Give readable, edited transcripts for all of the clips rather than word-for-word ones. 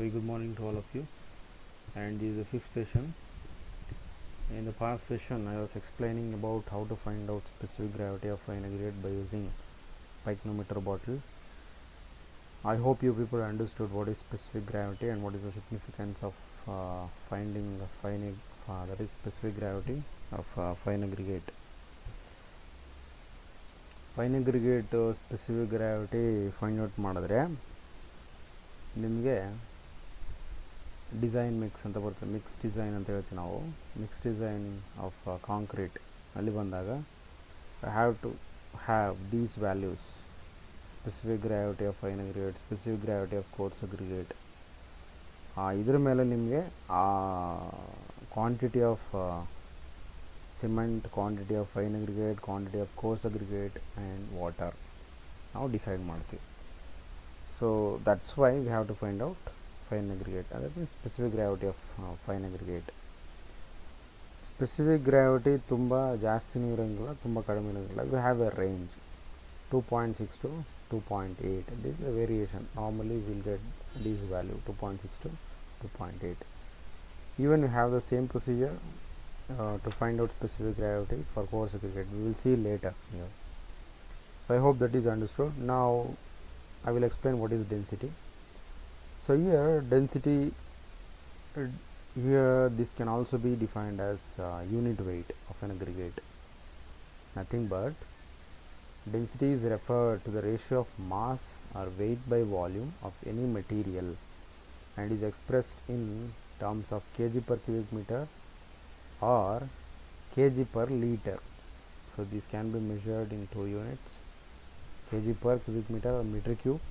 Very good morning to all of you, and this is the fifth session. In the past session I was explaining about how to find out specific gravity of fine aggregate by using pycnometer bottle. I hope you people understood what is specific gravity and what is the significance of finding that is specific gravity of fine aggregate. Fine aggregate specific gravity find out ಮಾಡಿದ್ರೆ ನಿಮಗೆ design mix ಅಂತ ಬರುತ್ತೆ. Mix design ಅಂತ ಹೇಳ್ತೀವಿ ನಾವು. Mix design of concrete ಅಲ್ಲಿ ಬಂದಾಗ I have to have these values: specific gravity of fine aggregate, specific gravity of coarse aggregate. ಇದ್ರ ಮೇಲೆ ನಿಮಗೆ quantity of cement, quantity of fine aggregate, quantity of coarse aggregate and water ನಾವು decide ಮಾಡ್ತೀವಿ. So that's why we have to find out fine aggregate, that means specific gravity of fine aggregate. Specific gravity ತುಂಬ ಜಾಸ್ತಿನೂ ಇರೋಂಗಿಲ್ಲ, ತುಂಬ ಕಡಿಮೆ ಇರೋಂಗಿಲ್ಲ. We have a range 2.6 to 2.8. this is a variation. Normally we will get this value 2.6 to 2.8. Even we have the same procedure to find out specific gravity for coarse aggregate. We will see later here. So I hope that is understood. Now I will explain what is density. So here density, here this can also be defined as unit weight of an aggregate. Nothing but density is referred to the ratio of mass or weight by volume of any material and is expressed in terms of kg per cubic meter or kg per liter. So this can be measured in two units: kg per cubic meter or meter cube,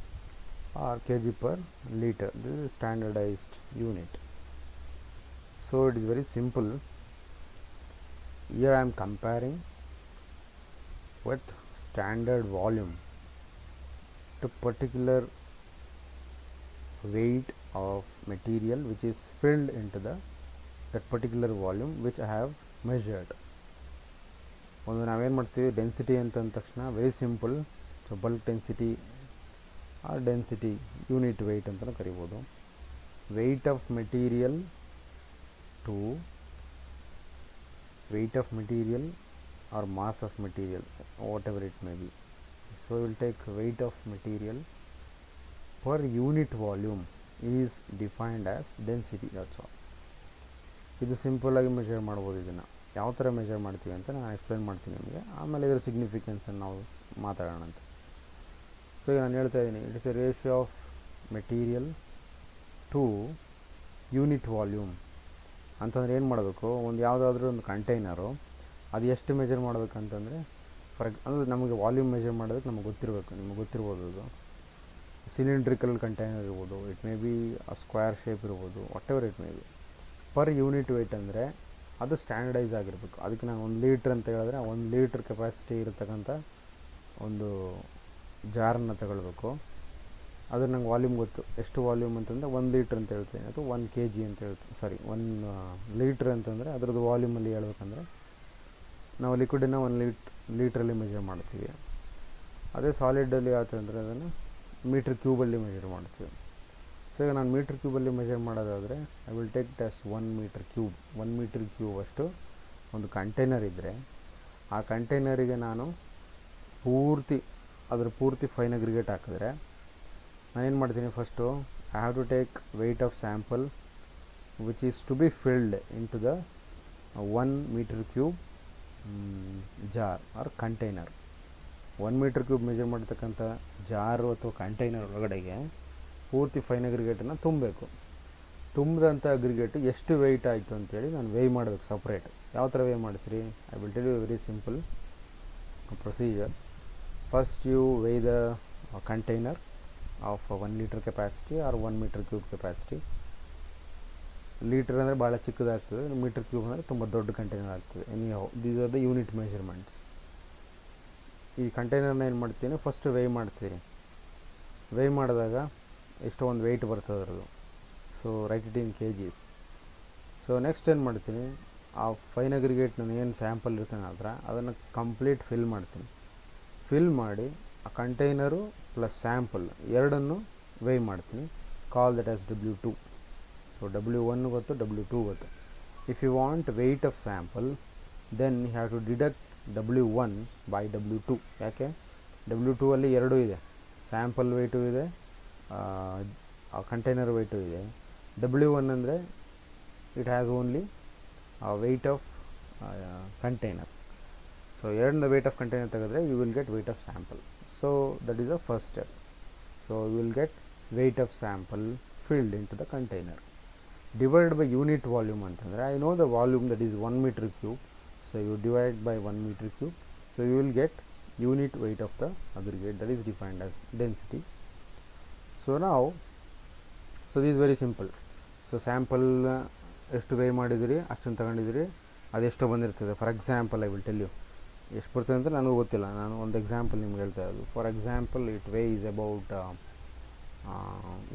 or kg per liter. This is standardized unit. So it is very simple. Here I am comparing with standard volume to particular weight of material which is filled into that particular volume which I have measured. ಒಂದು ನಾವೇನು ಮಾಡ್ತೀವಿ, density ಅಂತಂದ ತಕ್ಷಣ very simple. So bulk density or density unit weight ಅಂತಲೂ ಕರಿಬೋದು. weight of material to weight of material or mass of material, whatever it may be. So we will take weight of material per unit volume is defined as density. that's all. ಇದು simple ಆಗಿ measure ಮಾಡ್ಬೋದು. ಇದನ್ನು ಯಾವ ಥರ measure ಮಾಡ್ತೀವಿ ಅಂತ ನಾನು explain ಮಾಡ್ತೀನಿ ನಿಮಗೆ. ಆಮೇಲೆ ಇದರ ಸಿಗ್ನಿಫಿಕೆನ್ಸನ್ನು ನಾವು ಮಾತಾಡೋಣ ಅಂತ. ಸೊ ಈಗ ನಾನು ಹೇಳ್ತಾ ಇದ್ದೀನಿ, it is a ratio of material to unit volume ಅಂತಂದರೆ ಏನು ಮಾಡಬೇಕು, ಒಂದು ಯಾವುದಾದ್ರೂ ಒಂದು ಕಂಟೈನರು ಅದು ಎಷ್ಟು ಮೆಜರ್ ಮಾಡಬೇಕಂತಂದರೆ, ಅಂದರೆ ನಮಗೆ ವಾಲ್ಯೂಮ್ ಮೆಜರ್ ಮಾಡೋದಕ್ಕೆ ನಮಗೆ ಗೊತ್ತಿರಬೇಕು. ನಿಮಗೆ ಗೊತ್ತಿರ್ಬೋದು, ಅದು ಸಿಲಿಂಡ್ರಿಕಲ್ ಕಂಟೈನರ್ ಇರ್ಬೋದು, it may be square shape ಇರ್ಬೋದು, whatever it may be. Per unit weight ಅಂದರೆ ಅದು ಸ್ಟ್ಯಾಂಡರ್ಡೈಸ್ ಆಗಿರಬೇಕು. ಅದಕ್ಕೆ ನಾನು 1 ಲೀಟ್ರ್ ಅಂತ ಹೇಳಿದ್ರೆ 1 ಲೀಟ್ರ್ ಕೆಪಾಸಿಟಿ ಇರತಕ್ಕಂಥ ಒಂದು ಜಾರನ್ನು ತಗೊಳ್ಬೇಕು. ಅದ್ರ ನಂಗೆ ವಾಲ್ಯೂಮ್ ಗೊತ್ತು, ಎಷ್ಟು ವಾಲ್ಯೂಮ್ ಅಂತಂದರೆ 1 ಲೀಟ್ರ್ ಅಂತ ಹೇಳ್ತೀನಿ, ಅಥವಾ 1 kg ಅಂತ ಹೇಳ್ತೀನಿ. 1 ಲೀಟ್ರ್ ಅಂತಂದರೆ ಅದರದ್ದು ವಾಲ್ಯೂಮಲ್ಲಿ ಹೇಳ್ಬೇಕಂದ್ರೆ ನಾವು ಲಿಕ್ವಿಡನ್ನು 1 ಲೀಟ್ರಲ್ಲಿ ಮೆಜರ್ ಮಾಡ್ತೀವಿ. ಅದೇ ಸಾಲಿಡಲ್ಲಿ ಆತಂದರೆ ಅದನ್ನು ಮೀಟ್ರ್ ಕ್ಯೂಬಲ್ಲಿ ಮೆಜರ್ ಮಾಡ್ತೀವಿ. ಸೊ ಈಗ ನಾನು ಮೀಟ್ರ್ ಕ್ಯೂಬಲ್ಲಿ ಮೆಜರ್ ಮಾಡೋದಾದರೆ I will take it as 1 metre cube. 1 metre cube ಅಷ್ಟು ಒಂದು ಕಂಟೈನರ್ ಇದ್ದರೆ, ಆ ಕಂಟೈನರಿಗೆ ನಾನು ಪೂರ್ತಿ ಫೈನ್ ಅಗ್ರಿಗೇಟ್ ಹಾಕಿದ್ರೆ ನಾನೇನು ಮಾಡ್ತೀನಿ, first I have to take weight of sample which is to be filled in to the 1 metre cube jar or container. 1 metre cube measure ಮಾಡ್ತಕ್ಕಂಥ ಜಾರು ಅಥವಾ ಕಂಟೈನರ್ ಒಳಗಡೆಗೆ ಪೂರ್ತಿ ಫೈನ್ ಅಗ್ರಿಗೇಟನ್ನು ತುಂಬಬೇಕು. ತುಂಬಿದಂಥ ಅಗ್ರಿಗೇಟು ಎಷ್ಟು ವೆಯ್ಟ್ ಆಯಿತು ಅಂತೇಳಿ ನಾನು ವೇಯ್ ಮಾಡಬೇಕು ಸಪ್ರೇಟ್. ಯಾವ ಥರ ವೇಯ್ ಮಾಡ್ತೀರಿ? I will tell you very simple procedure. First you weigh the container of 1 liter capacity or 1 meter cube capacity. Litre ಅಂದರೆ ಭಾಳ ಚಿಕ್ಕದಾಗ್ತದೆ, ಮೀಟರ್ ಕ್ಯೂಬ್ ಅಂದರೆ ತುಂಬ ದೊಡ್ಡ ಕಂಟೈನರ್ ಆಗ್ತದೆ. These are the unit measurements. ಈ ಕಂಟೈನರ್ನ ಏನು ಮಾಡ್ತೀನಿ, ಫಸ್ಟ್ ವೇಯ್ ಮಾಡ್ತೀನಿ. ವೇಯ್ ಮಾಡಿದಾಗ ಎಷ್ಟೋ ಒಂದು ವೆಯ್ಟ್ ಬರ್ತದೆ ಅದರದ್ದು. So right it in kgs. So next ಏನು ಮಾಡ್ತೀನಿ, ಆ ಫೈನ್ ಅಗ್ರಿಗೇಟ್ ನಾನು ಏನು ಸ್ಯಾಂಪಲ್ ಇರ್ತಾನೆ ಅದನ್ನು ಕಂಪ್ಲೀಟ್ ಫಿಲ್ ಮಾಡ್ತೀನಿ. ಫಿಲ್ ಮಾಡಿ ಆ ಕಂಟೈನರು ಪ್ಲಸ್ ಸ್ಯಾಂಪಲ್ ಎರಡನ್ನು ವೇಯ್ ಮಾಡ್ತೀನಿ. call that as W2. So W1 gotu, W2 gotu. If you want weight of sample, then you have to deduct W1 by W2. ಯಾಕೆ W2 ಅಲ್ಲಿ ಎರಡು ಇದೆ, sample weight ಇದೆ, container weight ಇದೆ. W1 ಅಂದರೆ it has only weight of container. So ಎರಡನ್ನ weight of container ತೆಗೆದ್ರೆ you will get weight of sample. So that is the first step. So you will get weight of sample filled into the container divided by unit volume ಅಂತಂದರೆ I know the volume, that is 1 meter cube. So you divide by 1 meter cube, so you will get unit weight of the aggregate, that is defined as density. So now, so this is very simple. So sample ಎಷ್ಟು weigh ಮಾಡಿದಿರಿ ಅಷ್ಟನ್ನು ತಗೊಂಡಿದ್ದೀರಿ, ಅದೆಷ್ಟು ಬಂದಿರ್ತದೆ. For example I will tell you ಎಷ್ಟು ಬರ್ತದೆ ಅಂತ ನನಗೂ ಗೊತ್ತಿಲ್ಲ, ನಾನು ಒಂದು ಎಕ್ಸಾಂಪಲ್ ನಿಮ್ಗೆ ಹೇಳ್ತಾ ಇರೋದು. For example it weigh is about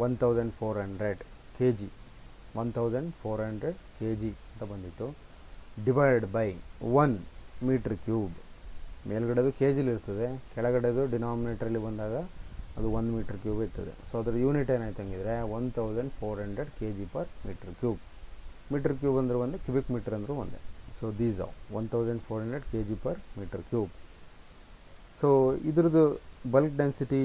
1400 kg, 1400 kg ಅಂತ ಬಂದಿತ್ತು. Divide by 1 metre cube. ಮೇಲ್ಗಡೆದು ಕೆ ಜಿಲಿ ಇರ್ತದೆ, ಕೆಳಗಡೆದು ಡಿನಾಮಿನೇಟ್ರಲ್ಲಿ ಬಂದಾಗ ಅದು 1 ಮೀಟ್ರ್ ಕ್ಯೂಬ್ ಇರ್ತದೆ. ಸೊ ಅದರ ಯೂನಿಟ್ ಏನಾಯ್ತು ಹಂಗಿದ್ರೆ 1400 kg per metre cube. Metre cube ಅಂದ್ರೆ ಒಂದೇ, ಕ್ಯೂಬಿಕ್ ಮೀಟರ್ ಅಂದರೂ ಒಂದೇ. So these of 1400 kg per meter cube. So ಇದ್ರದ್ದು ಬಲ್ಕ್ ಡೆನ್ಸಿಟಿ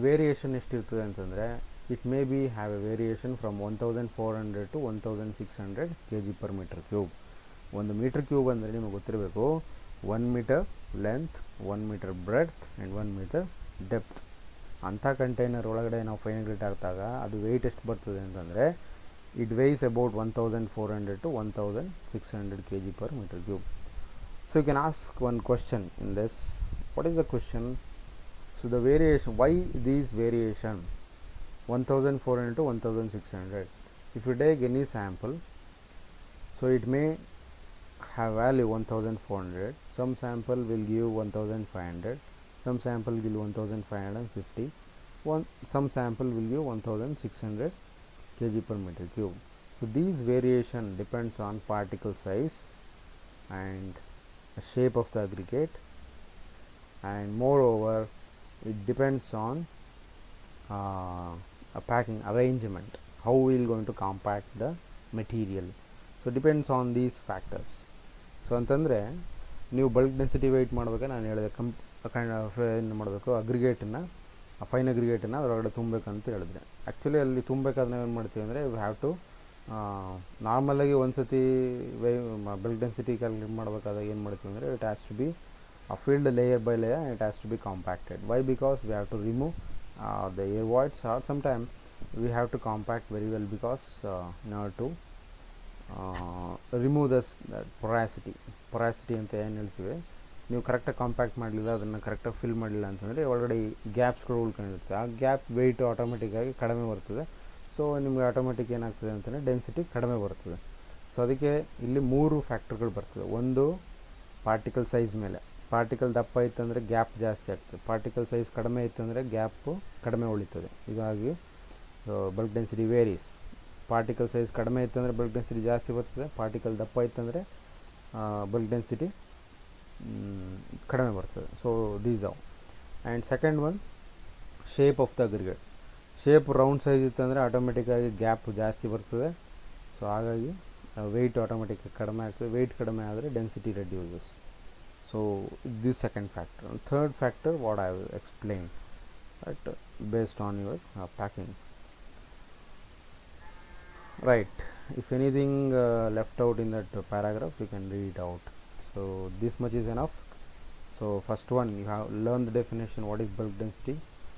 ವೇರಿಯೇಷನ್ ಎಷ್ಟಿರ್ತದೆ ಅಂತಂದರೆ it may be have a variation from 1400 to 1600 kg per meter cube. ಒಂದು meter cube ಅಂದರೆ ನಿಮಗೆ ಗೊತ್ತಿರಬೇಕು 1 meter length, 1 meter breadth and 1 meter depth. ಅಂಥ container ಒಳಗಡೆ ನಾವು ಫೈನಗ್ರೇಟ್ ಹಾಕಿದಾಗ ಅದು ವೆಯ್ಟ್ ಎಷ್ಟು ಬರ್ತದೆ ಅಂತಂದರೆ it weighs about 1400 to 1600 kg per meter cube. So you can ask one question in this. What is the question? So the variation, why these variation 1400 to 1600? If you take any sample, so it may have value 1400, some sample will give 1500, some sample will give 1550, some sample will give 1600 kg per meter cube. So these variation depends on particle size and the shape of the aggregate, and moreover it depends on a packing arrangement, how we are going to compact the material. So depends on these factors. So ಅಂತಂದರೆ ನೀವು bulk density weight ಮಾಡಬೇಕು, ನಾನು ಹೇಳಿದೆ ಏನು ಮಾಡಬೇಕು, ಅಗ್ರಿಗೇಟನ್ನು, fine ಅಗ್ರಿಗೇಟನ್ನು ಅದರೊಳಗಡೆ ತುಂಬಬೇಕಂತ ಹೇಳಿದ್ರೆ. Actually ಅಲ್ಲಿ ತುಂಬಬೇಕಾದ್ರೆ ಏನು ಮಾಡ್ತೀವಿ ಅಂದರೆ ವಿ ಹ್ಯಾವ್ ಟು ನಾರ್ಮಲಾಗಿ ಒಂದು ಸತಿ ಬಲ್ಕ್ ಡೆನ್ಸಿಟಿ ಕ್ಯಾಲ್ಕುಲೇಟ್ ಮಾಡಬೇಕಾದಾಗ ಏನು ಮಾಡ್ತೀವಿ ಅಂದರೆ it has to be filled layer by layer, it has to be compacted. Why? Because we have to remove the air voids, or sometime we have to compact very well because in order to remove that porosity ಅಂತ ಏನು ಹೇಳ್ತೀವಿ, ನೀವು ಕರೆಕ್ಟಾಗಿ compact ಮಾಡಲಿಲ್ಲ, ಅದನ್ನು ಕರೆಕ್ಟಾಗಿ fill ಮಾಡಲಿಲ್ಲ ಅಂತಂದರೆ ಒಳಗಡೆ ಗ್ಯಾಪ್ಸ್ಗಳು ಉಳ್ಕೊಂಡಿರುತ್ತೆ. ಆ ಗ್ಯಾಪ್ ವೆಯ್ಟ್ ಆಟೋಮೆಟಿಕ್ಕಾಗಿ ಕಡಿಮೆ ಬರ್ತದೆ. ಸೊ ನಿಮಗೆ ಆಟೋಮೆಟಿಕ್ ಏನಾಗ್ತದೆ ಅಂತಂದರೆ ಡೆನ್ಸಿಟಿ ಕಡಿಮೆ ಬರ್ತದೆ. ಸೊ ಅದಕ್ಕೆ ಇಲ್ಲಿ 3 ಫ್ಯಾಕ್ಟರ್ಗಳು ಬರ್ತದೆ. ಒಂದು ಪಾರ್ಟಿಕಲ್ ಸೈಜ್ ಮೇಲೆ, ಪಾರ್ಟಿಕಲ್ ದಪ್ಪ ಇತ್ತಂದರೆ ಗ್ಯಾಪ್ ಜಾಸ್ತಿ ಆಗ್ತದೆ, ಪಾರ್ಟಿಕಲ್ ಸೈಜ್ ಕಡಿಮೆ ಇತ್ತಂದರೆ ಗ್ಯಾಪು ಕಡಿಮೆ ಉಳಿತದೆ. ಹೀಗಾಗಿ bulk density varies. Particle size ಕಡಿಮೆ ಇತ್ತಂದರೆ ಬಲ್ಕ್ ಡೆನ್ಸಿಟಿ ಜಾಸ್ತಿ ಬರ್ತದೆ, ಪಾರ್ಟಿಕಲ್ ದಪ್ಪ ಇತ್ತಂದರೆ ಬಲ್ಕ್ ಡೆನ್ಸಿಟಿ ಕಡಿಮೆ ಬರ್ತದೆ. So these of. And second one, shape of the aggregate. Shape round size ಇತ್ತಂದರೆ ಆಟೋಮೆಟಿಕ್ಕಾಗಿ ಗ್ಯಾಪ್ ಜಾಸ್ತಿ ಬರ್ತದೆ. ಸೊ ಹಾಗಾಗಿ ವೆಯ್ಟ್ ಆಟೋಮೆಟಿಕ್ ಕಡಿಮೆ ಆಗ್ತದೆ. ವೆಯ್ಟ್ ಕಡಿಮೆ ಆದರೆ density reduces. So this second factor. And third factor, what I will explain, right, based on your packing. Right, if anything left out in that paragraph, you can read it out. So this much is enough. So first one, you have learned the definition. What is bulk density?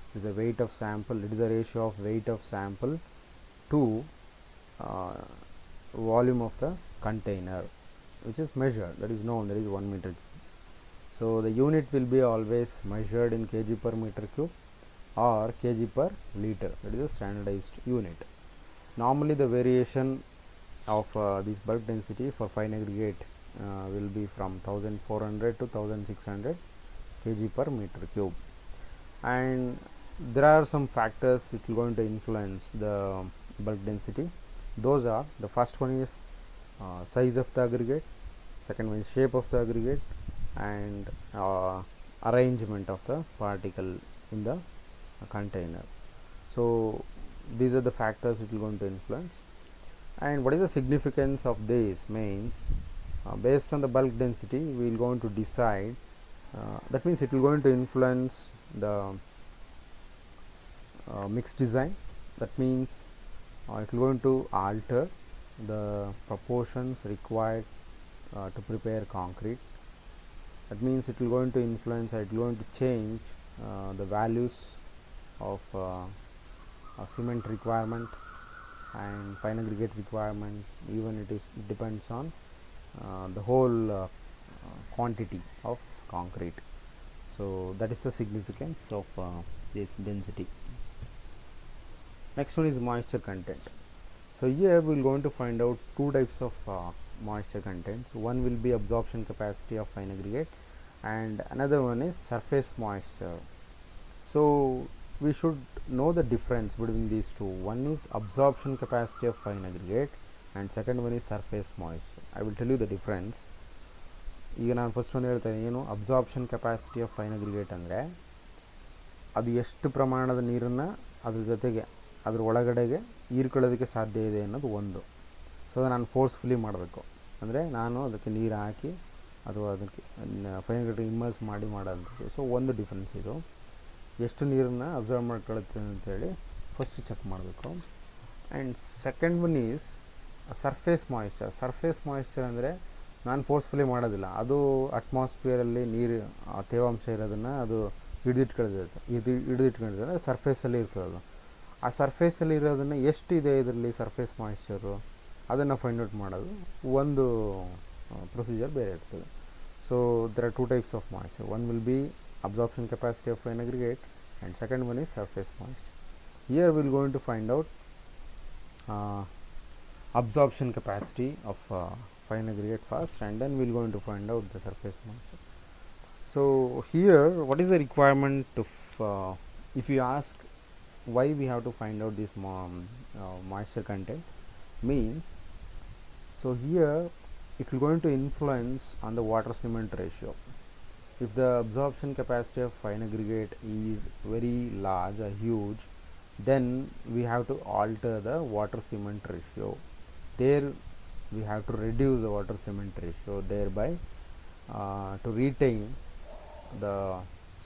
It is the weight of sample. It is the ratio of weight of sample to volume of the container, which is measured, that is known, that is 1 meter. So the unit will be always measured in kg per meter cube or kg per liter, that is a standardized unit. Normally the variation of this bulk density for fine aggregate will be from 1400 to 1600 kg per meter cube, and there are some factors which will going to influence the bulk density. Those are, the first one is size of the aggregate, second one is shape of the aggregate, and arrangement of the particle in the container. So these are the factors it will going to influence. And what is the significance of this means, based on the bulk density we will going to decide, that means it will going to influence the mix design. That means it will going to alter the proportions required to prepare concrete. That means it will going to influence, it will going to change the values of cement requirement and fine aggregate requirement. Even it depends on the whole quantity of concrete. So that is the significance of this density. Next one is moisture content. So here we will going to find out two types of moisture contents. One will be absorption capacity of fine aggregate and another one is surface moisture. So we should know the difference between these two. One is absorption capacity of fine aggregate and second one is surface moisture. I will tell you the difference. ಈಗ ನಾನು first ಒಂದು ಹೇಳ್ತೇನೆ, ಏನು absorption capacity of fine aggregate ಅಂದರೆ ಅದು ಎಷ್ಟು ಪ್ರಮಾಣದ ನೀರನ್ನು ಅದ್ರ ಜೊತೆಗೆ ಅದ್ರ ಒಳಗಡೆಗೆ ಹೀರ್ಕೊಳ್ಳೋದಕ್ಕೆ ಸಾಧ್ಯ ಇದೆ ಅನ್ನೋದು ಒಂದು. ಸೊ ನಾನು ಫೋರ್ಸ್ಫುಲಿ ಮಾಡಬೇಕು ಅಂದರೆ ನಾನು ಅದಕ್ಕೆ ನೀರು ಹಾಕಿ ಅಥವಾ ಅದಕ್ಕೆ ಫೈನ್ ಅಗ್ರಿಗೇಟ್ ಇಮ್ಮರ್ಸ್ ಮಾಡಿ ಮಾಡೋದು. ಸೊ ಒಂದು ಡಿಫ್ರೆನ್ಸ್ ಇದು, ಎಷ್ಟು ನೀರನ್ನು ಅಬ್ಸರ್ವ್ ಮಾಡ್ಕೊಳ್ಳುತ್ತೆ ಅಂತೇಳಿ ಫಸ್ಟ್ ಚೆಕ್ ಮಾಡಬೇಕು. And second one is surface moisture. Surface moisture ಅಂದರೆ ನಾನು ಫೋರ್ಸ್ಫುಲಿ ಮಾಡೋದಿಲ್ಲ, ಅದು ಅಟ್ಮಾಸ್ಫಿಯರಲ್ಲಿ ನೀರು ತೇವಾಂಶ ಇರೋದನ್ನು ಅದು ಹಿಡಿದಿಟ್ಕೊಂಡಿರುತ್ತೆ, ಸರ್ಫೇಸಲ್ಲಿ ಇರ್ತದೆ. ಅದು ಆ ಸರ್ಫೇಸಲ್ಲಿ ಇರೋದನ್ನು ಎಷ್ಟಿದೆ ಇದರಲ್ಲಿ ಸರ್ಫೇಸ್ ಮಾಯಿಶ್ಚರು ಅದನ್ನು ಫೈಂಡ್ ಔಟ್ ಮಾಡೋದು ಒಂದು ಪ್ರೊಸೀಜರ್ ಬೇರೆ ಇರ್ತದೆ. So there are two types of moisture. One will be absorption capacity of fine aggregate and second one is surface moisture. Here we will going to find out absorption capacity of fine aggregate first and then we will going to find out the surface moisture. So here what is the requirement of if you ask why we have to find out this moisture content means, so here it will going to influence on the water cement ratio. If the absorption capacity of fine aggregate is very large or huge, then we have to alter the water cement ratio. There we have to reduce the water cement ratio, thereby to retain the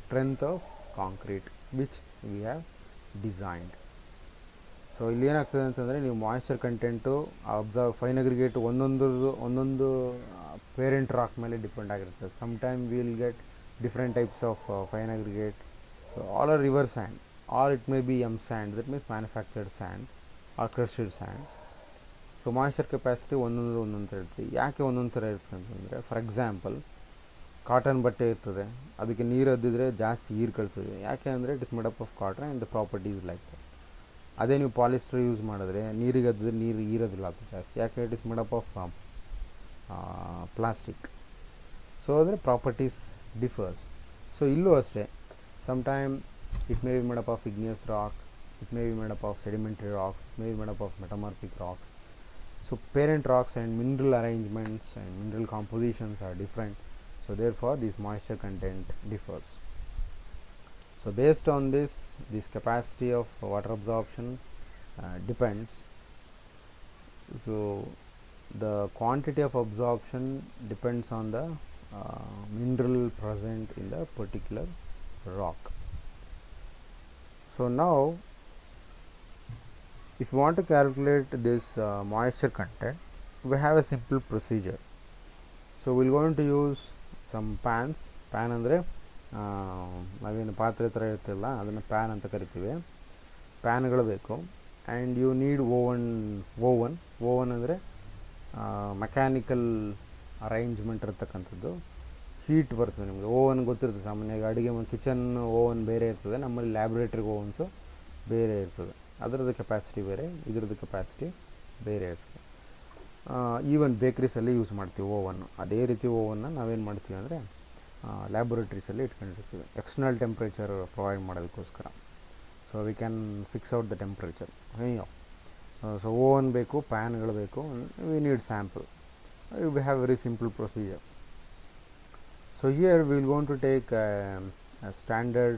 strength of concrete which we have designed. So ಇಲ್ಲಿ ಏನಾಗ್ತದೆ ಅಂತಂದರೆ, ನೀವು moisture content fine aggregate ಒಂದೊಂದು parent rock ಮೇಲೆ depend ಆಗಿರ್ತದೆ. Some time will get different types of fine aggregate, all or river sand or it may be M sand, that means manufactured sand or crushed sand. So moisture capacity ಒಂದೊಂದು ಥರ ಇರ್ತದೆ. ಯಾಕೆ ಒಂದೊಂದು ಥರ ಇರ್ತದೆ ಅಂತಂದರೆ, ಫಾರ್ ಎಕ್ಸಾಂಪಲ್ ಕಾಟನ್ ಬಟ್ಟೆ ಇರ್ತದೆ, ಅದಕ್ಕೆ ನೀರು ಅದ್ದಿದ್ರೆ ಜಾಸ್ತಿ ಹೀರ್ಕೊಳ್ತದೆ. ಯಾಕೆ ಅಂದರೆ it is made up of cotton and the properties like that. ಅದೇ ನೀವು ಪಾಲಿಸ್ಟರ್ ಯೂಸ್ ಮಾಡಿದ್ರೆ ನೀರಿಗೆ ಅದ್ದಿದ್ರೆ ನೀರು ಹೀರೋದಿಲ್ಲ ಅದು ಜಾಸ್ತಿ, ಯಾಕೆ it is made up of plastic. So ಅಂದರೆ ಪ್ರಾಪರ್ಟೀಸ್ ಡಿಫರ್ಸ್. ಸೊ ಇಲ್ಲೂ ಅಷ್ಟೇ, some time it may be made up of igneous rock, it may be made up of sedimentary rocks, it may be made up of metamorphic rocks. So parent rocks and mineral arrangements and mineral compositions are different. So therefore this moisture content differs. So based on this capacity of water absorption depends. So the quantity of absorption depends on the mineral present in the particular rock. So now if you want to calculate this moisture content, we have a simple procedure. So we will going to use some pan ಅಂದರೆ ನಾವೇನು ಪಾತ್ರೆ ಥರ ಇರ್ತಿಲ್ಲ ಅದನ್ನು PAN ಅಂತ ಕರಿತೀವಿ. ಪ್ಯಾನ್ಗಳು ಬೇಕು. And you need oven ಅಂದರೆ mechanical arrangement ಇರ್ತಕ್ಕಂಥದ್ದು. ಹೀಟ್ ಬರ್ತದೆ ನಿಮಗೆ. ಓವನ್ ಗೊತ್ತಿರ್ತದೆ, ಸಾಮಾನ್ಯವಾಗಿ ಅಡುಗೆ ಕಿಚನ್ ಓವನ್ ಬೇರೆ ಇರ್ತದೆ, ನಮ್ಮಲ್ಲಿ ಲ್ಯಾಬ್ರೇಟ್ರಿಗೆ ಓವನ್ಸು ಬೇರೆ ಇರ್ತದೆ. ಅದರದ್ದು ಕೆಪಾಸಿಟಿ ಬೇರೆ, ಇದರದ್ದು ಕೆಪಾಸಿಟಿ ಬೇರೆ ಇರ್ತದೆ. ಈವನ್ ಬೇಕ್ರೀಸಲ್ಲಿ ಯೂಸ್ ಮಾಡ್ತೀವಿ ಓವನ್ನು. ಅದೇ ರೀತಿ ಓವನ್ನು ನಾವೇನು ಮಾಡ್ತೀವಿ ಅಂದರೆ ಲ್ಯಾಬೊರೇಟ್ರೀಸಲ್ಲಿ ಇಟ್ಕೊಂಡಿರ್ತೀವಿ, ಎಕ್ಸ್ಟರ್ನಲ್ ಟೆಂಪ್ರೇಚರ್ ಪ್ರೊವೈಡ್ ಮಾಡೋದಕ್ಕೋಸ್ಕರ. So we can fix out the temperature. So oven ಬೇಕು, ಪ್ಯಾನ್ಗಳು ಬೇಕು, we need sample. We have very simple procedure. So here we will gonna take a standard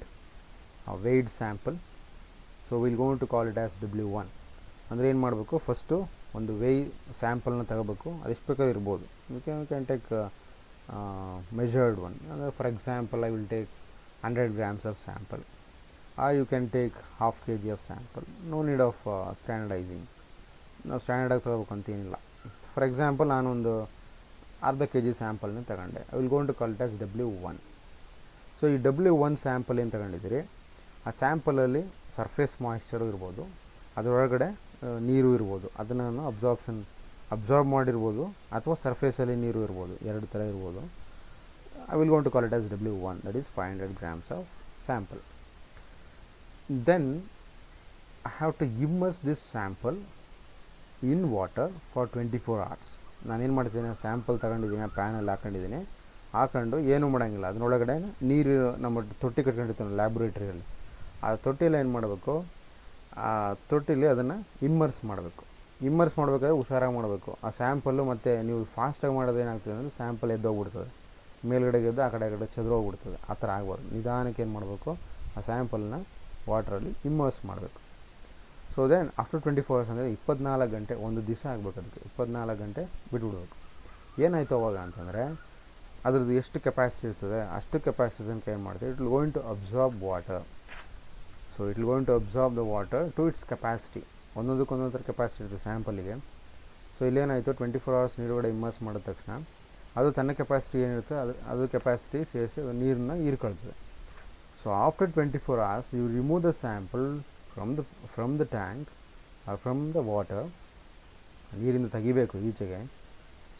weighed sample. So will going to call it as W1. ಅಂದರೆ ಏನು ಮಾಡಬೇಕು, first ಒಂದು weigh ಸ್ಯಾಂಪಲ್ನ ತಗೋಬೇಕು, ಅದೆಷ್ಟು ಬೇಕಾದ್ರೂ ಇರ್ಬೋದು. You can take measured one. For example, I will take 100 grams of sample, or you can take half kg of sample. No need of standardizing. ನಾವು ಸ್ಟ್ಯಾಂಡರ್ಡಾಗಿ ತಗೋಬೇಕು ಅಂತೇನಿಲ್ಲ. ಫಾರ್ ಎಕ್ಸಾಂಪಲ್ ನಾನೊಂದು ಅರ್ಧ ಕೆ ಜಿ ಸ್ಯಾಂಪಲ್ನ ತಗೊಂಡೆ. I will gonna call it as W1. So ಈ W1 sample ಏನು ತಗೊಂಡಿದ್ದೀರಿ, ಆ ಸ್ಯಾಂಪಲಲ್ಲಿ ಸರ್ಫೇಸ್ ಮಾಯಿಶ್ಚರು ಇರ್ಬೋದು, ಅದರೊಳಗಡೆ ನೀರು ಇರ್ಬೋದು, ಅದನ್ನು ನಾನು ಅಬ್ಸಾರ್ಬ್ ಮಾಡಿರ್ಬೋದು, ಅಥವಾ ಸರ್ಫೇಸಲ್ಲಿ ನೀರು ಇರ್ಬೋದು, ಎರಡು ಥರ ಇರ್ಬೋದು. I will gonna call it as W1, that is 500 grams of sample. Then I have to immerse this sample in water for 24 hours. ನಾನೇನು ಮಾಡ್ತೀನಿ, ಸ್ಯಾಂಪಲ್ ತಗೊಂಡಿದ್ದೀನಿ, ಪ್ಯಾನಲ್ಲಿ ಹಾಕೊಂಡು ಏನೂ ಮಾಡೋಂಗಿಲ್ಲ, ಅದರೊಳಗಡೆ ನೀರು ನಮ್ಮ ತೊಟ್ಟಿ ಕಟ್ಕೊಂಡಿರ್ತೀವಿ ಲ್ಯಾಬ್ರೇಟ್ರಿಯಲ್ಲಿ, ಆ ತೊಟ್ಟಿಯಲ್ಲಿ ಏನು ಮಾಡಬೇಕು, ಆ ತೊಟ್ಟಿಲಿ ಅದನ್ನು ಇಮ್ಮರ್ಸ್ ಮಾಡಬೇಕಾದ್ರೆ ಹುಷಾರಾಗಿ ಮಾಡಬೇಕು. ಆ ಸ್ಯಾಂಪಲ್ಲು ಮತ್ತು ನೀವು ಫಾಸ್ಟಾಗಿ ಮಾಡೋದು ಏನಾಗ್ತದೆ ಅಂದರೆ ಸ್ಯಾಂಪಲ್ ಎದ್ದೋಗ್ಬಿಡ್ತದೆ, ಮೇಲ್ಗಡೆಗೆ ಎದ್ದು ಆ ಕಡೆ ಚದುರೋಗ್ಬಿಡ್ತದೆ. ಆ ಥರ ಆಗಬಾರ್ದು. ನಿಧಾನಕ್ಕೆ ಏನು ಮಾಡಬೇಕು, ಆ ಸ್ಯಾಂಪಲ್ನ ವಾಟ್ರಲ್ಲಿ ಇಮ್ಮರ್ಸ್ ಮಾಡಬೇಕು. ಸೊ ದೆನ್ ಆಫ್ಟರ್ 24 hours ಅಂದರೆ 24 ಗಂಟೆ, ಒಂದು ದಿವಸ ಆಗಬೇಕು, ಅದಕ್ಕೆ 24 ಗಂಟೆ ಬಿಟ್ಬಿಡ್ಬೇಕು. ಏನಾಯಿತು ಅವಾಗ ಅಂತಂದರೆ ಅದ್ರದ್ದು ಎಷ್ಟು ಕೆಪಾಸಿಟಿ ಇರ್ತದೆ ಅಷ್ಟು ಕೆಪಾಸಿಟಿ ತನಕ ಏನು ಮಾಡ್ತೀವಿ, it will going to absorb water. So it will going to absorb the water to its capacity. ಒಂದೊಂದಕ್ಕೆ ಥರ ಕೆಪಾಸಿಟಿ ಇರುತ್ತೆ ಸ್ಯಾಂಪಲಿಗೆ. ಸೊ ಇಲ್ಲೇನಾಯಿತು, 24 hours ನೀರುಗಡೆ ಇಮ್ಮರ್ಸ್ ಮಾಡಿದ ತಕ್ಷಣ ಅದು ತನ್ನ ಕೆಪಾಸಿಟಿ ಏನಿರುತ್ತೆ ಅದು ಕೆಪಾಸಿಟಿ ಸೇರಿಸಿ ನೀರನ್ನ ಹೀರ್ಕೊಳ್ತದೆ. So after 24 hours you remove the sample from the tank from the water. ನೀರಿಂದ ತೆಗಿಬೇಕು ಈಚೆಗೆ.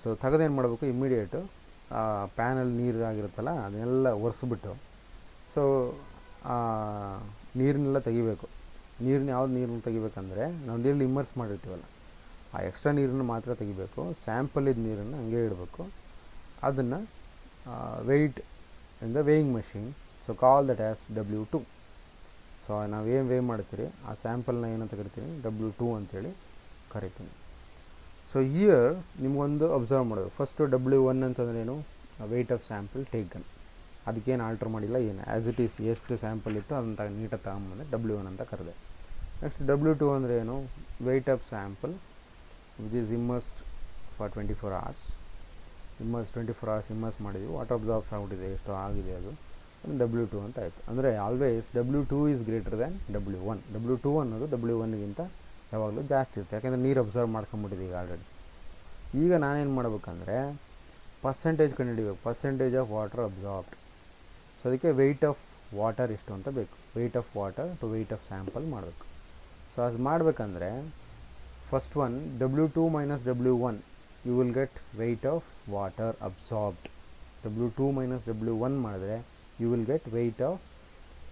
ಸೊ ತೆಗೆದೇನು ಮಾಡಬೇಕು, ಇಮ್ಮಿಡಿಯೇಟು ಪ್ಯಾನಲ್ಲಿ ನೀರು ಆಗಿರುತ್ತಲ್ಲ ಅದನ್ನೆಲ್ಲ ಒರೆಸ್ಬಿಟ್ಟು, ಸೊ ನೀರನ್ನೆಲ್ಲ ತೆಗಿಬೇಕು. ಯಾವ್ದು ನೀರನ್ನ ತೆಗಿಬೇಕಂದ್ರೆ, ನಾವು ನೀರಲ್ಲಿ ಇಮ್ಮರ್ಸ್ ಮಾಡಿರ್ತೀವಲ್ಲ ಆ ಎಕ್ಸ್ಟ್ರಾ ನೀರನ್ನು ಮಾತ್ರ ತೆಗಿಬೇಕು. ಸ್ಯಾಂಪಲಿದ ನೀರನ್ನು ಹಂಗೆ ಇಡಬೇಕು. ಅದನ್ನು weight in the weighing machine, so call that as W2. So ನಾವೇನು ವೇ ಮಾಡ್ತೀರಿ ಆ ಸ್ಯಾಂಪಲ್ನ ಏನಂತ ಕರಿತೀನಿ, W2 ಅಂತೇಳಿ ಕರಿತೀನಿ. ಸೊ ಹಿಯರ್ ನಿಮಗೊಂದು ಅಬ್ಸರ್ವ್ ಮಾಡೋದು, ಫಸ್ಟು W1 ಅಂತಂದ್ರೆ ಏನು, ವೆಯ್ಟ್ ಆಫ್ ಸ್ಯಾಂಪಲ್ ಟೇಕನ್. ಅದಕ್ಕೇನು ಆಲ್ಟ್ರ್ ಮಾಡಿಲ್ಲ, ಏನು ಆ್ಯಸ್ ಇಟ್ ಈಸ್ ಎಷ್ಟು ಸ್ಯಾಂಪಲ್ ಇತ್ತು ಅದನ್ನು ನೀಟಾಗಿ ತಗೊಂಬಂದೆ W1 ಅಂತ ಕರೆದೆ. ನೆಕ್ಸ್ಟ್ W2 ಅಂದರೆ ಏನು, weight of sample which is immersed for 24 hours. 24 hours immerse ಮಾಡಿದ್ವಿ, ವಾಟರ್ ಅಬ್ಸಾರ್ಬ್ಸ್ ಆಗಿಬಿಟ್ಟಿದೆ, ಎಷ್ಟು ಆಗಿದೆ ಅದು W2 ಅಂತ ಆಯಿತು. ಅಂದರೆ always W2 is greater than W1. W2 ಅನ್ನೋದು W1ಗಿಂತ ಯಾವಾಗಲೂ ಜಾಸ್ತಿ ಇರುತ್ತೆ, ಯಾಕೆಂದರೆ ನೀರು ಅಬ್ಸರ್ವ್ ಮಾಡ್ಕೊಂಬಿಟ್ಟಿದೆ ಈಗ ಆಲ್ರೆಡಿ. ಈಗ ನಾನೇನು ಮಾಡಬೇಕಂದ್ರೆ ಪರ್ಸೆಂಟೇಜ್ ಕಂಡುಹಿಡಿಬೇಕು, percentage of water absorbed. So ಅದಕ್ಕೆ ವೆಯ್ಟ್ ಆಫ್ ವಾಟರ್ ಎಷ್ಟು ಅಂತ ಬೇಕು, weight of water to weight of sample ಮಾಡಬೇಕು. ಸೊ ಅದು ಮಾಡಬೇಕಂದ್ರೆ first one W2 minus W1, you will get weight of water absorbed. W2 minus W1 ಮಾಡಿದ್ರೆ you will get weight of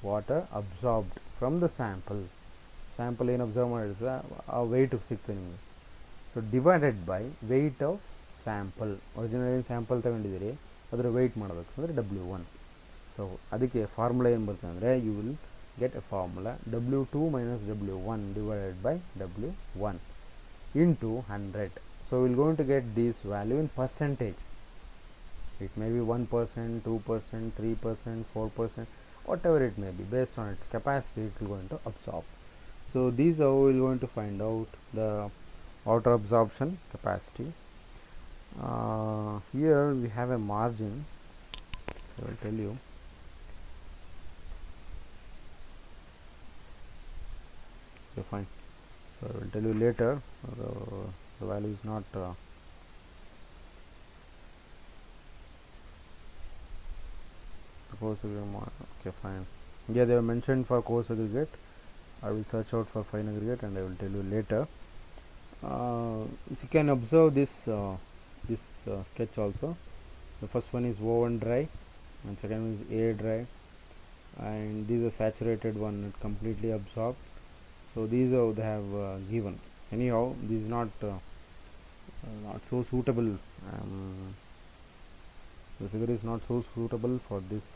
water absorbed from the sample. Sample ಏನು observe ಮಾಡಿರ್ತದೆ ಆ weight ಸಿಗ್ತದೆ ನಿಮಗೆ. So divided by weight of sample, original ಏನು sample ತಗೊಂಡಿದ್ದೀರಿ ಅದರ weight ಮಾಡಬೇಕು ಅಂದರೆ W1. ಸೊ ಅದಕ್ಕೆ ಫಾರ್ಮುಲಾ ಏನು ಬರ್ತದೆ ಅಂದರೆ you will get a formula W2 minus W1 divided by W1 into 100. So we will going to get this value in percentage. It may be 1%, 2%, 3%, 4%, whatever it may be, based on its capacity it will going to absorb. So these are we will going to find out the water absorption capacity. Here we have a margin, so I will tell you. Okay, fine. So I will tell you later. The value is not coarse aggregate. Okay, fine. Yeah, they have mentioned for coarse aggregate. I will search out for fine aggregate and I will tell you later. If you can observe this sketch also, the first one is O1 dry and second one is A dry, and these are saturated one, it completely absorbed. So these are they have given. Anyhow, this is not so suitable. The figure is not so suitable for this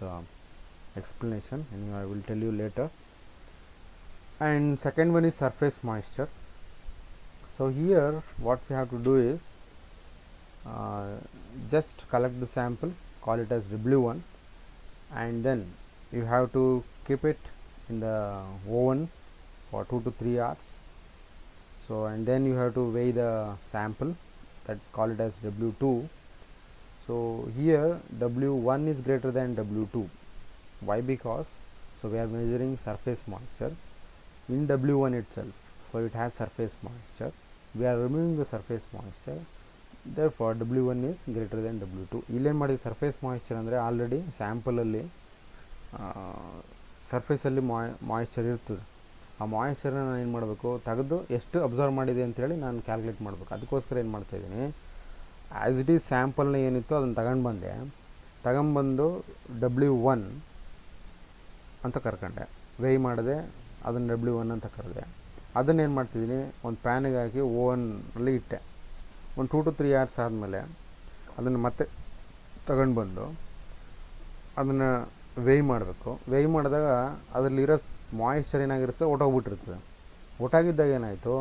explanation. Anyhow, I will tell you later. And second one is surface moisture. So here what we have to do is just collect the sample, call it as W1, and then you have to keep it in the oven for 2 to 3 hours. So and then you have to weigh the sample, that call it as W2. So here W1 is greater than W2. Why? Because so we are measuring surface moisture in W1 itself, so it has surface moisture. We are removing the surface moisture, therefore W1 is greater than W2. ಇಲ್ಲೇನು ಮಾಡಿದ್ವಿ, surface moisture ಅಂದರೆ already ಸ್ಯಾಂಪಲಲ್ಲಿ ಸರ್ಫೇಸಲ್ಲಿ moisture ಇರ್ತದೆ. ಆ ಮಾಯಿಶ್ಚರ್ನ ನಾನು ಏನು ಮಾಡಬೇಕು, ತೆಗೆದು ಎಷ್ಟು ಅಬ್ಸರ್ವ್ ಮಾಡಿದೆ ಅಂತೇಳಿ ನಾನು ಕ್ಯಾಲ್ಕುಲೇಟ್ ಮಾಡಬೇಕು. ಅದಕ್ಕೋಸ್ಕರ ಏನು ಮಾಡ್ತಾಯಿದ್ದೀನಿ, ಆ್ಯಸ್ ಇಟ್ ಈಸ್ ಸ್ಯಾಂಪಲ್ನ ಏನಿತ್ತು ಅದನ್ನು ತಗೊಂಡ್ಬಂದು W1 ಅಂತ ಕರ್ಕೊಂಡೆ, ವೇಯ್ ಮಾಡಿದೆ, ಅದನ್ನು W1 ಅಂತ ಕರೆದೆ. ಅದನ್ನೇನು ಮಾಡ್ತಿದ್ದೀನಿ, ಒಂದು ಪ್ಯಾನಿಗೆ ಹಾಕಿ ಓವನ್ನಲ್ಲಿ ಇಟ್ಟೆ. ಒಂದು 2 to 3 hours ಆದಮೇಲೆ ಅದನ್ನು ಮತ್ತೆ ತಗೊಂಡು ಅದನ್ನು ವೇಯ್ ಮಾಡಬೇಕು. ವೇಯ್ ಮಾಡಿದಾಗ ಅದರಲ್ಲಿರೋ ಮಾಯಿಶ್ಚರ್ ಏನಾಗಿರುತ್ತೆ, ಒಟ್ಟೋಗ್ಬಿಟ್ಟಿರ್ತದೆ. ಒಟ್ಟಾಗಿದ್ದಾಗ ಏನಾಯಿತು,